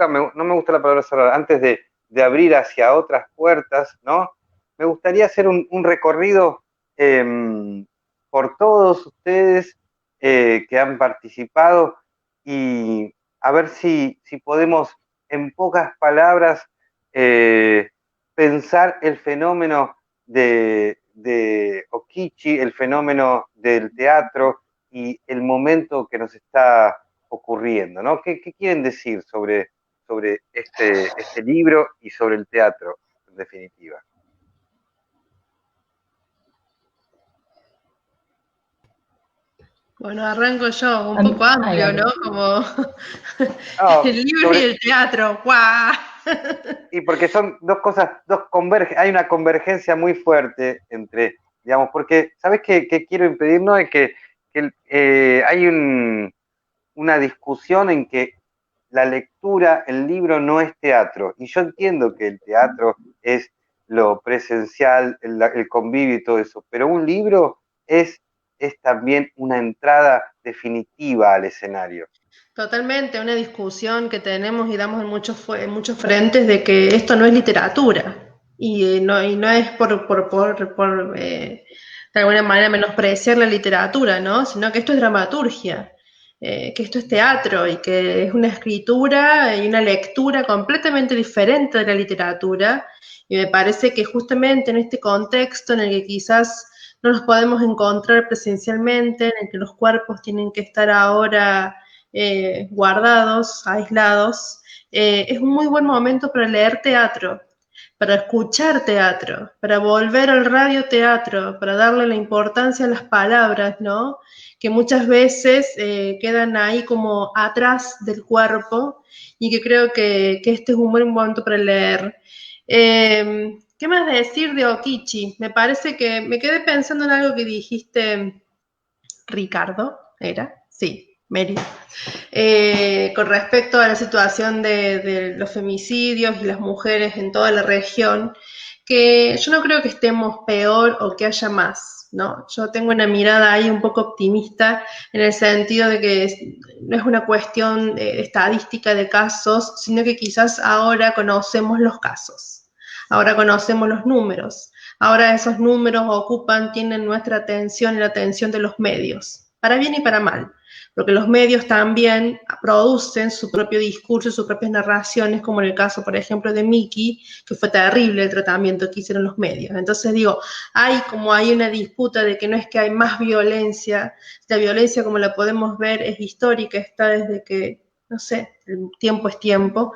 me gusta la palabra cerrar, antes de abrir hacia otras puertas, ¿no? Me gustaría hacer un recorrido por todos ustedes que han participado y a ver si podemos, en pocas palabras, pensar el fenómeno de Okichi, el fenómeno del teatro y el momento que nos está ocurriendo, ¿no? ¿Qué quieren decir sobre este libro y sobre el teatro, en definitiva? Bueno, arranco yo, un poco amplio, ¿no? Como el libro y el teatro, ¡guau! Y porque son dos cosas, hay una convergencia muy fuerte entre, digamos, porque, ¿sabes qué quiero impedir? ¿No? Es que hay una discusión en que la lectura, el libro no es teatro, y yo entiendo que el teatro es lo presencial, el convivio y todo eso, pero un libro es también una entrada definitiva al escenario. Totalmente, una discusión que tenemos y damos en muchos frentes de que esto no es literatura y no es por de alguna manera menospreciar la literatura, ¿no? Sino que esto es dramaturgia, que esto es teatro y que es una escritura y una lectura completamente diferente de la literatura, y me parece que justamente en este contexto en el que quizás no nos podemos encontrar presencialmente, en el que los cuerpos tienen que estar ahora guardados, aislados, es un muy buen momento para leer teatro, para escuchar teatro, para volver al radioteatro, para darle la importancia a las palabras, ¿no? Que muchas veces quedan ahí como atrás del cuerpo y que creo que este es un buen momento para leer. ¿Qué más decir de Okichi? Me parece que me quedé pensando en algo que dijiste, Ricardo, ¿era? Sí, Mary. Con respecto a la situación de los femicidios y las mujeres en toda la región, que yo no creo que estemos peor o que haya más, ¿no? Yo tengo una mirada ahí un poco optimista en el sentido de que no es una cuestión estadística de casos, sino que quizás ahora conocemos los casos, ahora conocemos los números, ahora esos números tienen nuestra atención y la atención de los medios, para bien y para mal, porque los medios también producen su propio discurso, sus propias narraciones, como en el caso, por ejemplo, de Miki, que fue terrible el tratamiento que hicieron los medios. Entonces digo, hay una disputa de que no es que hay más violencia, la violencia como la podemos ver es histórica, está desde que, no sé, el tiempo es tiempo,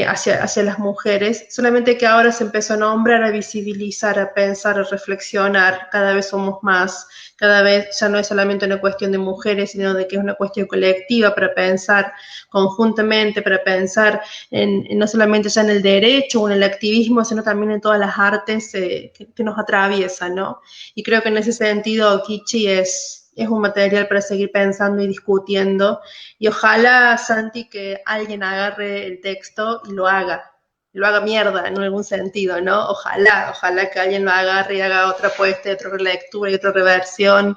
hacia las mujeres, solamente que ahora se empezó a nombrar, a visibilizar, a pensar, a reflexionar, cada vez somos más, cada vez ya no es solamente una cuestión de mujeres, sino de que es una cuestión colectiva para pensar conjuntamente, para pensar no solamente ya en el derecho o en el activismo, sino también en todas las artes que nos atraviesan, ¿no? Y creo que en ese sentido Okichi es un material para seguir pensando y discutiendo, y ojalá, Santi, que alguien agarre el texto y lo haga mierda en algún sentido, ¿no? Ojalá que alguien lo agarre y haga otra puesta, otra relectura y otra reversión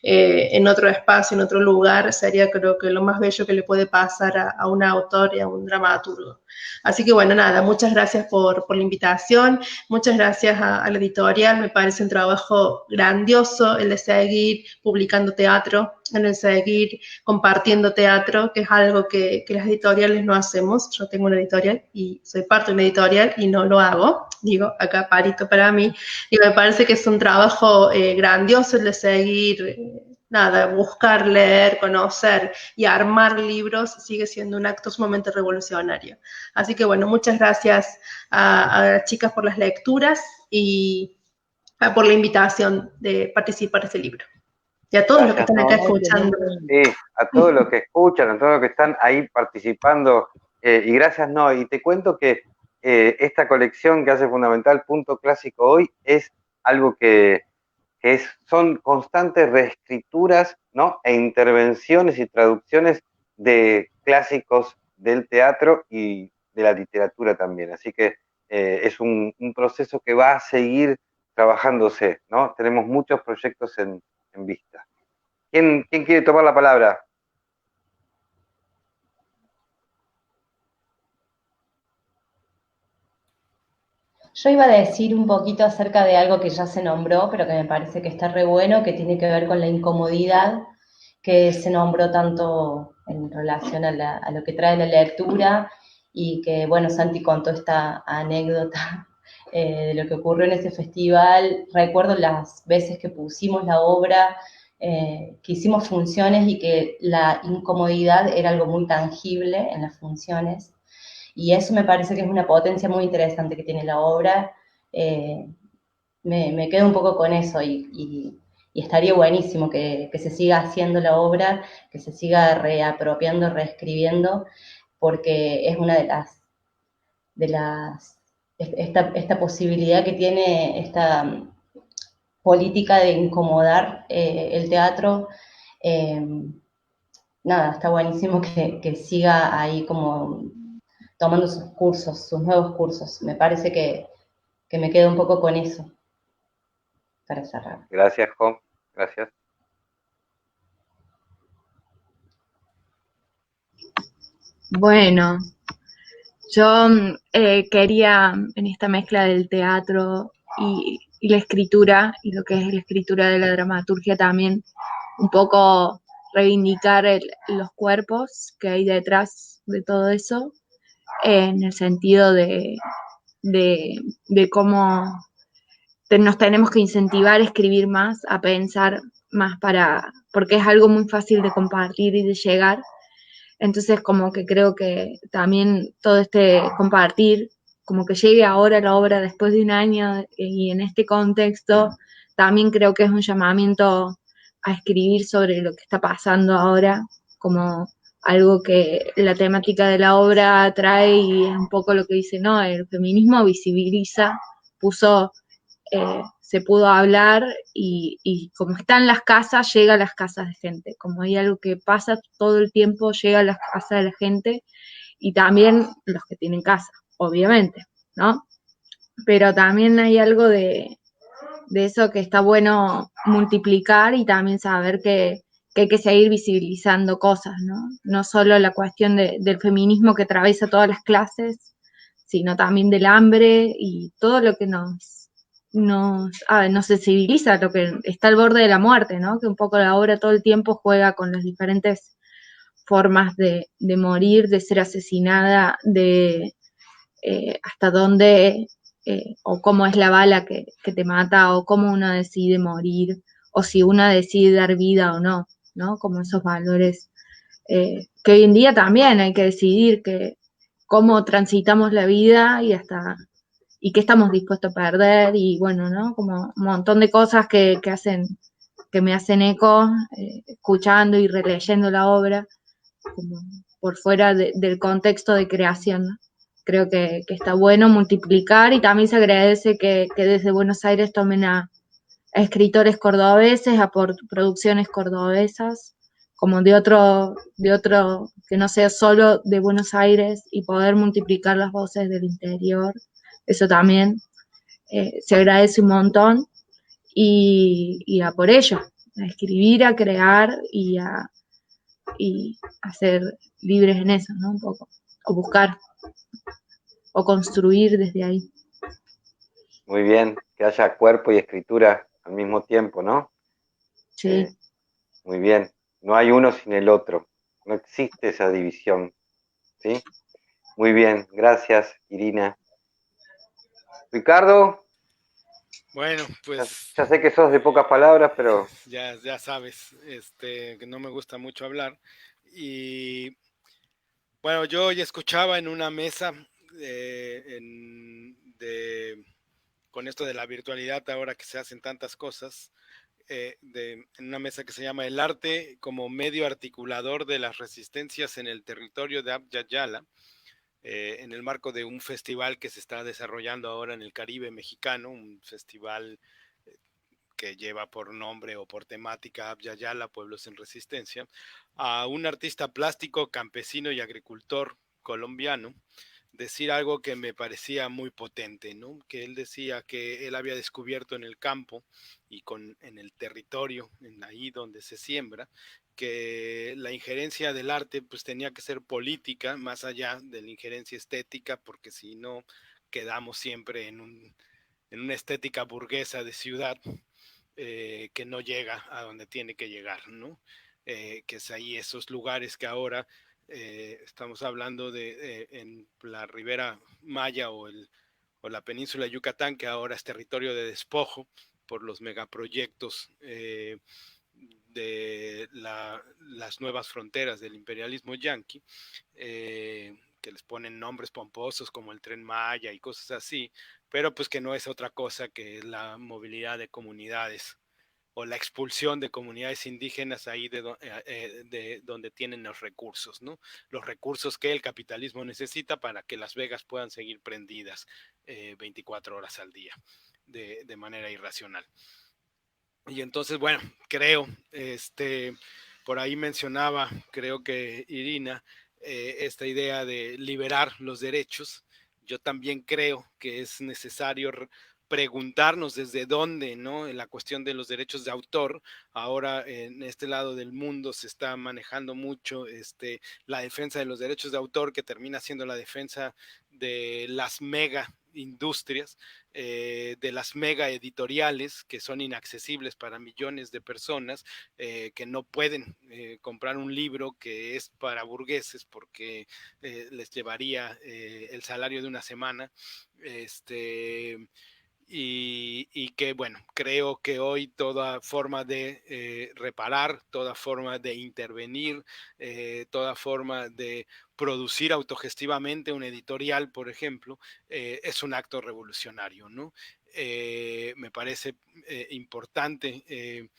en otro espacio, en otro lugar, sería creo que lo más bello que le puede pasar a un autor y a un dramaturgo. Así que bueno, nada, muchas gracias por la invitación, muchas gracias a la editorial, me parece un trabajo grandioso el de seguir publicando teatro, el de seguir compartiendo teatro, que es algo que las editoriales no hacemos. Yo tengo una editorial y soy parte de una editorial y no lo hago, digo, acá parito para mí, y me parece que es un trabajo grandioso el de seguir... nada, buscar, leer, conocer y armar libros sigue siendo un acto sumamente revolucionario. Así que bueno, muchas gracias a las chicas por las lecturas y por la invitación de participar en este libro. Y a todos los que están acá escuchando. Sí, a todos los que escuchan, a todos los que están ahí participando. Y gracias, no. Y te cuento que esta colección que hace Fundamental Punto Clásico hoy es algo que son constantes reescrituras, ¿no? E intervenciones y traducciones de clásicos del teatro y de la literatura también. Así que es un proceso que va a seguir trabajándose, ¿no? Tenemos muchos proyectos en vista. ¿Quién quiere tomar la palabra? Yo iba a decir un poquito acerca de algo que ya se nombró, pero que me parece que está re bueno, que tiene que ver con la incomodidad, que se nombró tanto en relación a lo que trae la lectura, y que, bueno, Santi contó esta anécdota de lo que ocurrió en ese festival. Recuerdo las veces que pusimos la obra, que hicimos funciones y que la incomodidad era algo muy tangible en las funciones. Y eso me parece que es una potencia muy interesante que tiene la obra. Me quedo un poco con eso y estaría buenísimo que se siga haciendo la obra, que se siga reapropiando, reescribiendo, porque es una esta posibilidad que tiene esta política de incomodar el teatro. Nada, está buenísimo que siga ahí como tomando sus cursos, sus nuevos cursos. Me parece que me quedo un poco con eso para cerrar. Gracias, Jo. Gracias. Bueno, yo quería en esta mezcla del teatro y la escritura, y lo que es la escritura de la dramaturgia también, un poco reivindicar los cuerpos que hay detrás de todo eso, en el sentido de cómo nos tenemos que incentivar a escribir más, a pensar más porque es algo muy fácil de compartir y de llegar. Entonces como que creo que también todo este compartir, como que llegue ahora la obra después de un año y en este contexto, también creo que es un llamamiento a escribir sobre lo que está pasando ahora, como algo que la temática de la obra trae, y es un poco lo que dice, ¿no? El feminismo visibiliza, se pudo hablar, y como están las casas, llega a las casas de gente, como hay algo que pasa todo el tiempo, llega a las casas de la gente, y también los que tienen casa, obviamente, ¿no? Pero también hay algo de eso que está bueno multiplicar, y también saber que hay que seguir visibilizando cosas, ¿no? No solo la cuestión del feminismo que atraviesa todas las clases, sino también del hambre y todo lo que nos sensibiliza, lo que está al borde de la muerte, ¿no? Que un poco la obra todo el tiempo juega con las diferentes formas de morir, de ser asesinada, de hasta dónde o cómo es la bala que te mata, o cómo uno decide morir, o si uno decide dar vida o no, ¿no? Como esos valores que hoy en día también hay que decidir cómo transitamos la vida y qué estamos dispuestos a perder, y bueno, ¿no? Como un montón de cosas que me hacen eco escuchando y releyendo la obra, como por fuera del contexto de creación, ¿no? Creo que está bueno multiplicar, y también se agradece que desde Buenos Aires tomen a escritores cordobeses, a producciones cordobesas, como de otro, que no sea solo de Buenos Aires, y poder multiplicar las voces del interior. Eso también se agradece un montón, y a por ello, a escribir, a crear y a ser libres en eso, ¿no? Un poco. o buscar o construir desde ahí. Muy bien, que haya cuerpo y escritura al mismo tiempo, ¿no? Sí. Muy bien, no hay uno sin el otro, no existe esa división, ¿sí? Muy bien, gracias, Irina. Ricardo, Bueno, pues ya sé que sos de pocas palabras, pero... ya sabes, que no me gusta mucho hablar. Y bueno, yo ya escuchaba en una mesa con esto de la virtualidad ahora que se hacen tantas cosas, en una mesa que se llama El arte como medio articulador de las resistencias en el territorio de Abya Yala, en el marco de un festival que se está desarrollando ahora en el Caribe mexicano, un festival que lleva por nombre o por temática Abya Yala, Pueblos en Resistencia, a un artista plástico, campesino y agricultor colombiano, decir algo que me parecía muy potente, ¿no? Que él decía que él había descubierto en el campo y en el territorio, en ahí donde se siembra, que la injerencia del arte pues tenía que ser política, más allá de la injerencia estética, porque si no quedamos siempre en una estética burguesa de ciudad que no llega a donde tiene que llegar, ¿no? Que es ahí esos lugares que ahora estamos hablando de en la Ribera Maya o la península de Yucatán, que ahora es territorio de despojo por los megaproyectos de las nuevas fronteras del imperialismo yanqui, que les ponen nombres pomposos como el Tren Maya y cosas así, pero pues que no es otra cosa que la movilidad de comunidades o la expulsión de comunidades indígenas ahí de donde tienen los recursos, ¿no? Los recursos que el capitalismo necesita para que Las Vegas puedan seguir prendidas 24 horas al día de manera irracional. Y entonces, bueno, creo, por ahí mencionaba, creo que Irina, esta idea de liberar los derechos. Yo también creo que es necesario preguntarnos desde dónde, ¿no? En la cuestión de los derechos de autor, ahora en este lado del mundo se está manejando mucho la defensa de los derechos de autor, que termina siendo la defensa de las mega industrias, de las mega editoriales que son inaccesibles para millones de personas que no pueden comprar un libro que es para burgueses porque les llevaría el salario de una semana. Y que, bueno, creo que hoy toda forma de reparar, toda forma de intervenir, toda forma de producir autogestivamente un editorial, por ejemplo, es un acto revolucionario, ¿no? Me parece importante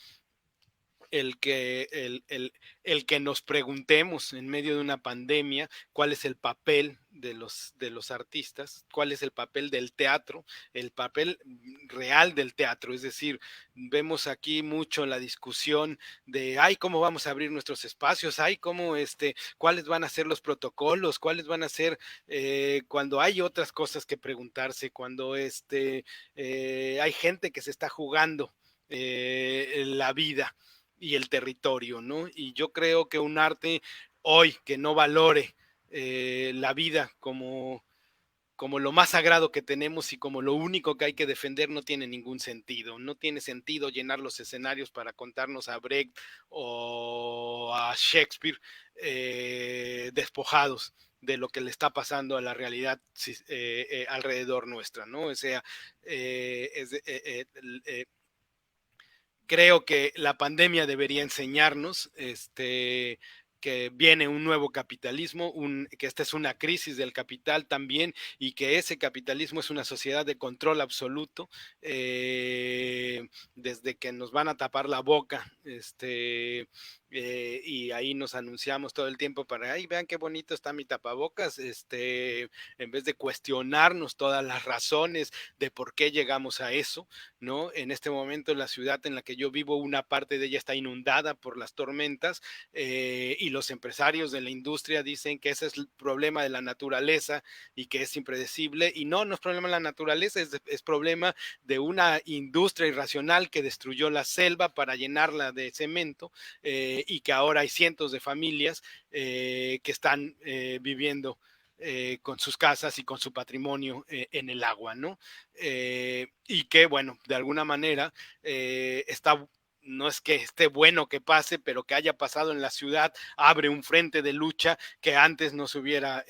el que nos preguntemos en medio de una pandemia cuál es el papel de los artistas, cuál es el papel del teatro, el papel real del teatro. Es decir, vemos aquí mucho la discusión de, ay, ¿cómo vamos a abrir nuestros espacios? Ay, ¿cómo, cuáles van a ser los protocolos? ¿Cuáles van a ser cuando hay otras cosas que preguntarse? Cuando hay gente que se está jugando la vida y el territorio, ¿no? Y yo creo que un arte hoy que no valore la vida como lo más sagrado que tenemos y como lo único que hay que defender no tiene ningún sentido. No tiene sentido llenar los escenarios para contarnos a Brecht o a Shakespeare despojados de lo que le está pasando a la realidad alrededor nuestra, ¿no? O sea, creo que la pandemia debería enseñarnos que viene un nuevo capitalismo, que esta es una crisis del capital también y que ese capitalismo es una sociedad de control absoluto, desde que nos van a tapar la boca, y ahí nos anunciamos todo el tiempo para, ay, vean qué bonito está mi tapabocas, en vez de cuestionarnos todas las razones de por qué llegamos a eso, ¿no? En este momento la ciudad en la que yo vivo, una parte de ella está inundada por las tormentas y los empresarios de la industria dicen que ese es el problema de la naturaleza y que es impredecible, y no es problema de la naturaleza, es problema de una industria irracional que destruyó la selva para llenarla de cemento y que ahora hay cientos de familias que están viviendo con sus casas y con su patrimonio en el agua, ¿no? Y que, bueno, de alguna manera no es que esté bueno que pase, pero que haya pasado en la ciudad, abre un frente de lucha que antes no se hubiera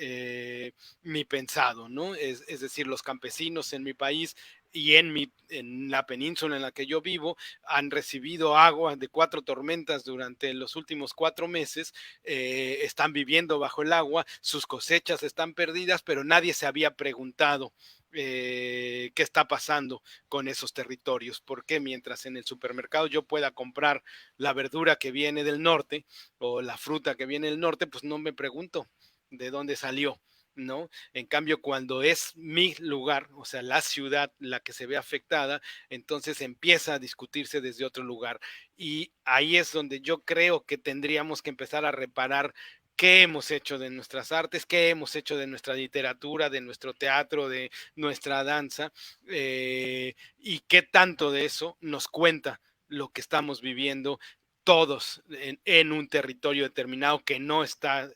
ni pensado, ¿no? Es decir, los campesinos en mi país y en la península en la que yo vivo han recibido agua de 4 tormentas durante los últimos 4 meses, están viviendo bajo el agua, sus cosechas están perdidas, pero nadie se había preguntado qué está pasando con esos territorios, porque mientras en el supermercado yo pueda comprar la verdura que viene del norte o la fruta que viene del norte, pues no me pregunto de dónde salió, ¿no? En cambio, cuando es mi lugar, o sea, la ciudad la que se ve afectada, entonces empieza a discutirse desde otro lugar. Y ahí es donde yo creo que tendríamos que empezar a reparar qué hemos hecho de nuestras artes, qué hemos hecho de nuestra literatura, de nuestro teatro, de nuestra danza, y qué tanto de eso nos cuenta lo que estamos viviendo todos en un territorio determinado que no está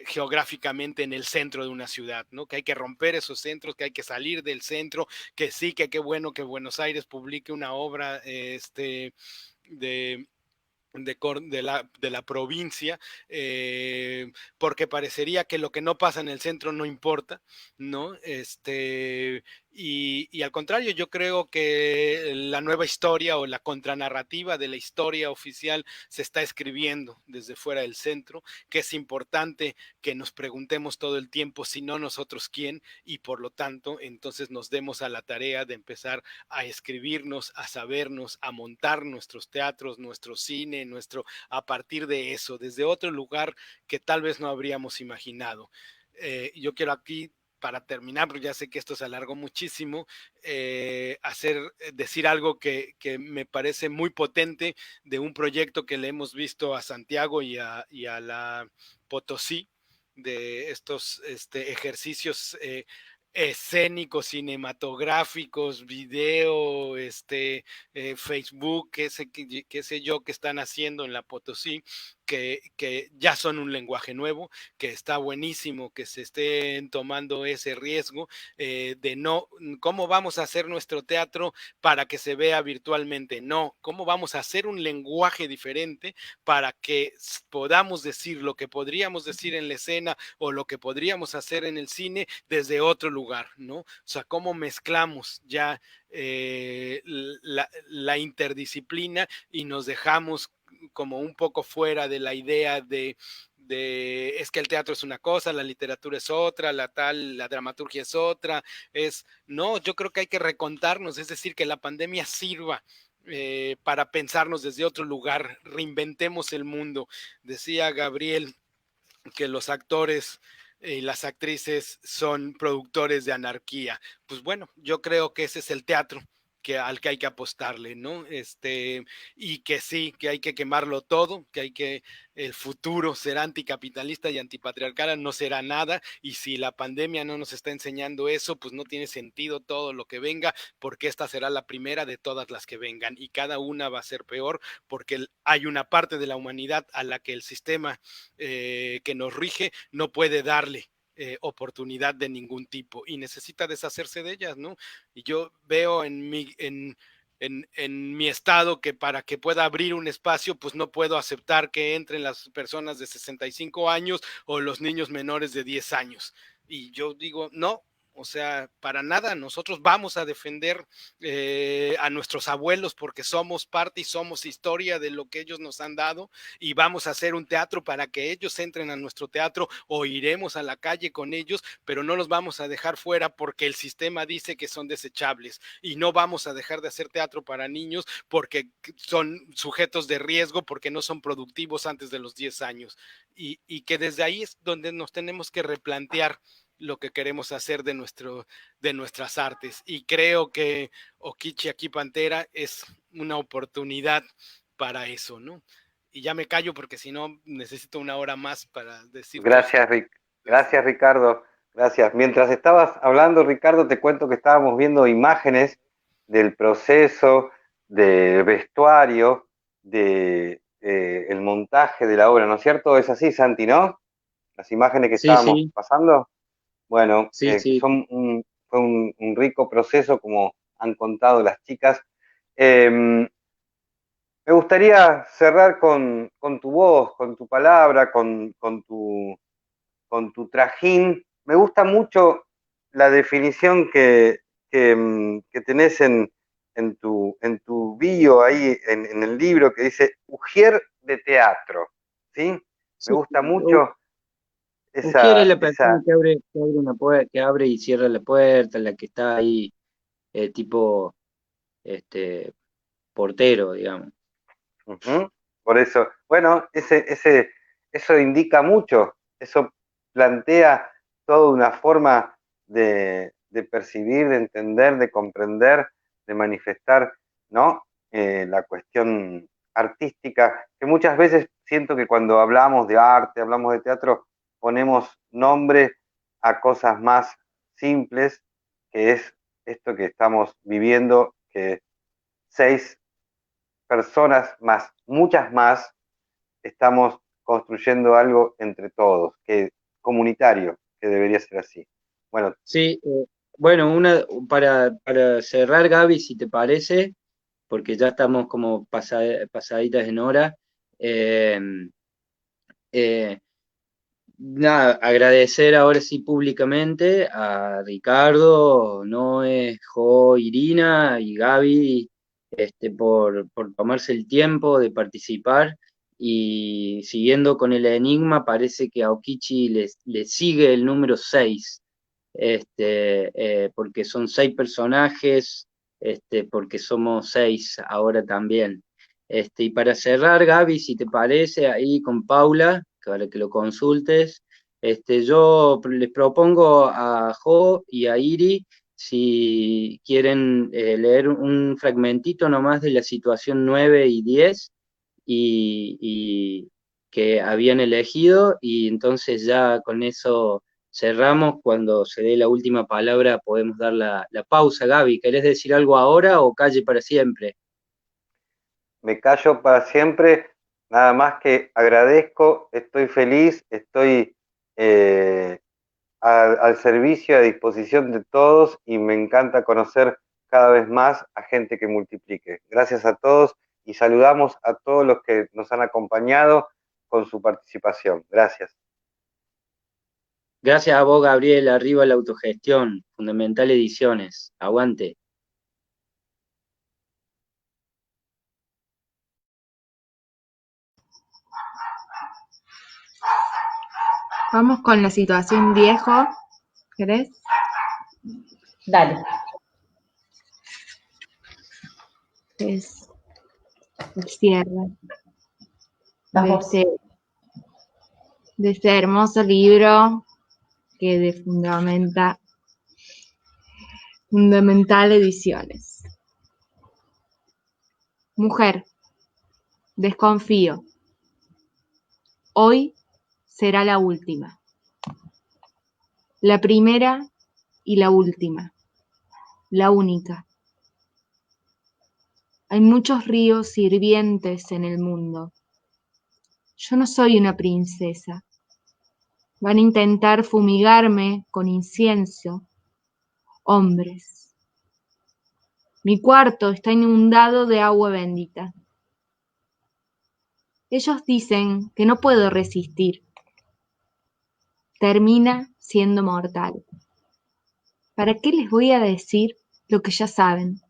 geográficamente en el centro de una ciudad, ¿no? Que hay que romper esos centros, que hay que salir del centro, que sí, que qué bueno que Buenos Aires publique una obra de de la provincia, porque parecería que lo que no pasa en el centro no importa, ¿no? Y al contrario, yo creo que la nueva historia o la contranarrativa de la historia oficial se está escribiendo desde fuera del centro, que es importante que nos preguntemos todo el tiempo, si no nosotros quién, y por lo tanto, entonces nos demos a la tarea de empezar a escribirnos, a sabernos, a montar nuestros teatros, nuestro cine, a partir de eso, desde otro lugar que tal vez no habríamos imaginado. Yo quiero aquí, para terminar, porque ya sé que esto se alargó muchísimo, decir algo que me parece muy potente de un proyecto que le hemos visto a Santiago y a la Potosí, de estos ejercicios escénicos, cinematográficos, video, Facebook, qué sé yo, que están haciendo en la Potosí, que ya son un lenguaje nuevo, que está buenísimo que se estén tomando ese riesgo de no, ¿cómo vamos a hacer nuestro teatro para que se vea virtualmente? No, ¿cómo vamos a hacer un lenguaje diferente para que podamos decir lo que podríamos decir en la escena o lo que podríamos hacer en el cine desde otro lugar, ¿no? O sea, cómo mezclamos ya la interdisciplina y nos dejamos como un poco fuera de la idea de es que el teatro es una cosa, la literatura es otra, la dramaturgia es otra, no, yo creo que hay que recontarnos, es decir, que la pandemia sirva para pensarnos desde otro lugar, reinventemos el mundo. Decía Gabriel que los actores y las actrices son productores de anarquía. Pues bueno, yo creo que ese es el teatro al que hay que apostarle, ¿no? Y que sí, que hay que quemarlo todo, el futuro será anticapitalista y antipatriarcal, no será nada, y si la pandemia no nos está enseñando eso, pues no tiene sentido todo lo que venga, porque esta será la primera de todas las que vengan, y cada una va a ser peor, porque hay una parte de la humanidad a la que el sistema que nos rige no puede darle oportunidad de ningún tipo y necesita deshacerse de ellas, ¿no? Y yo veo en mi estado que para que pueda abrir un espacio, pues no puedo aceptar que entren las personas de 65 años o los niños menores de 10 años. Y yo digo, no, o sea, para nada, nosotros vamos a defender a nuestros abuelos porque somos parte y somos historia de lo que ellos nos han dado y vamos a hacer un teatro para que ellos entren a nuestro teatro o iremos a la calle con ellos, pero no los vamos a dejar fuera porque el sistema dice que son desechables y no vamos a dejar de hacer teatro para niños porque son sujetos de riesgo, porque no son productivos antes de los 10 años y que desde ahí es donde nos tenemos que replantear lo que queremos hacer de nuestras artes. Y creo que Okichi aquí Pantera es una oportunidad para eso, ¿no? Y ya me callo porque si no necesito una hora más para decir. Gracias, Ricardo. Gracias. Mientras estabas hablando, Ricardo, te cuento que estábamos viendo imágenes del proceso, del vestuario, el montaje de la obra, ¿no es cierto? Es así, Santi, ¿no? las imágenes que Sí, estábamos sí, pasando. Bueno, sí, sí. fue un rico proceso, como han contado las chicas. Me gustaría cerrar con tu voz, con tu palabra, con tu trajín. Me gusta mucho la definición que tenés en tu bio ahí en el libro, que dice ujier de teatro, ¿sí? Me Sí, gusta mucho Ujier es la esa. persona que abre una puerta, que abre y cierra la puerta, la que está ahí, tipo este portero, digamos. Ujú. Por eso, bueno, eso indica mucho, eso plantea toda una forma de percibir, de entender, de comprender, de manifestar, ¿no? La cuestión artística, que muchas veces siento que cuando hablamos de arte, hablamos de teatro, ponemos nombre a cosas más simples, que es esto que estamos viviendo, que 6 personas más, muchas más, estamos construyendo algo entre todos, que comunitario, que debería ser así. Bueno, Sí, bueno, para cerrar, Gaby, si te parece, porque ya estamos como pasaditas en hora. eh, eh, Nada, agradecer ahora sí públicamente a Ricardo, Noé, Jo, Irina y Gaby, por tomarse el tiempo de participar. Y siguiendo con el enigma, parece que a Okichi le sigue el número 6, porque son 6 personajes, porque somos 6 ahora también. Y para cerrar, Gaby, si te parece, ahí con Paula, para que lo consultes, yo les propongo a Jo y a Iri si quieren leer un fragmentito nomás de la situación 9 y 10 y que habían elegido, y entonces ya con eso cerramos. Cuando se dé la última palabra podemos dar la pausa. Gaby, ¿querés decir algo ahora o calle para siempre? me callo para siempre, nada más que agradezco, estoy feliz, estoy eh, al servicio, a disposición de todos y me encanta conocer cada vez más a gente que multiplique. Gracias a todos y saludamos a todos los que nos han acompañado con su participación. Gracias. Gracias a vos, Gabriel. Arriba la autogestión. Fundamental Ediciones. Aguante. Vamos con la situación viejo. ¿Querés? Dale. Es el cierre Vamos. de este hermoso libro que de Fundamental Ediciones. Mujer, desconfío. Hoy será la última. La primera y la última. La única. Hay muchos ríos hirvientes en el mundo. Yo no soy una princesa. Van a intentar fumigarme con incienso. Hombres. Mi cuarto está inundado de agua bendita. Ellos dicen que no puedo resistir. Termina siendo mortal. ¿Para qué les voy a decir lo que ya saben?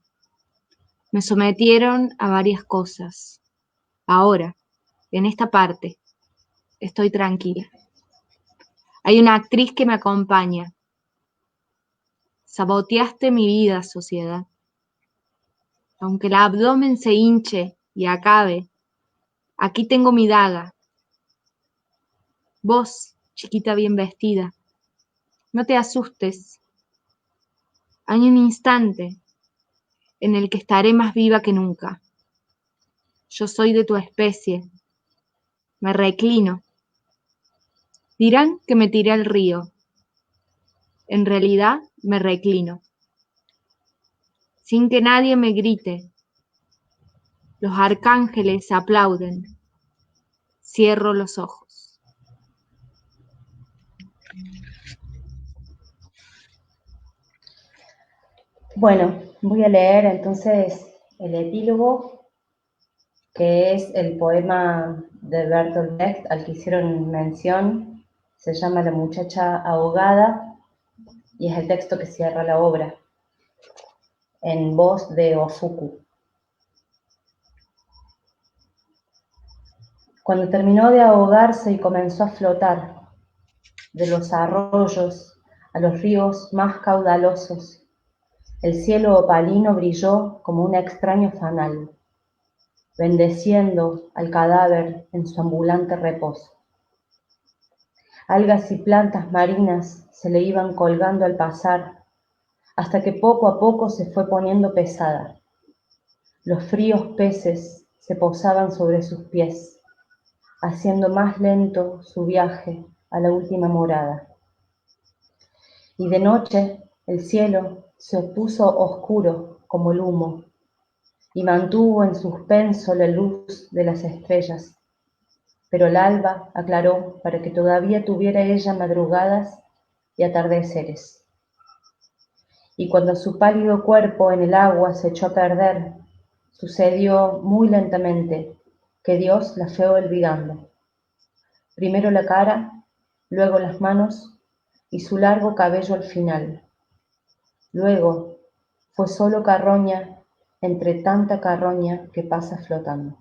Me sometieron a varias cosas. Ahora, en esta parte, estoy tranquila. Hay una actriz que me acompaña. Saboteaste mi vida, sociedad. Aunque el abdomen se hinche y acabe, aquí tengo mi daga. Vos, chiquita bien vestida, no te asustes. Hay un instante en el que estaré más viva que nunca. Yo soy de tu especie. Me reclino. Dirán que me tiré al río. En realidad me reclino. Sin que nadie me grite. Los arcángeles aplauden. Cierro los ojos. Bueno, voy a leer entonces el epílogo, que es el poema de Bertolt Brecht al que hicieron mención. Se llama La muchacha ahogada y es el texto que cierra la obra, en voz de Ofuku. Cuando terminó de ahogarse y comenzó a flotar, de los arroyos a los ríos más caudalosos, el cielo opalino brilló como un extraño fanal, bendeciendo al cadáver en su ambulante reposo. Algas y plantas marinas se le iban colgando al pasar, hasta que poco a poco se fue poniendo pesada. Los fríos peces se posaban sobre sus pies, haciendo más lento su viaje a la última morada. Y de noche el cielo se puso oscuro como el humo, y mantuvo en suspenso la luz de las estrellas, pero el alba aclaró para que todavía tuviera ella madrugadas y atardeceres. Y cuando su pálido cuerpo en el agua se echó a perder, sucedió muy lentamente que Dios la fue olvidando. Primero la cara, luego las manos y su largo cabello al final. Luego fue solo carroña entre tanta carroña que pasa flotando.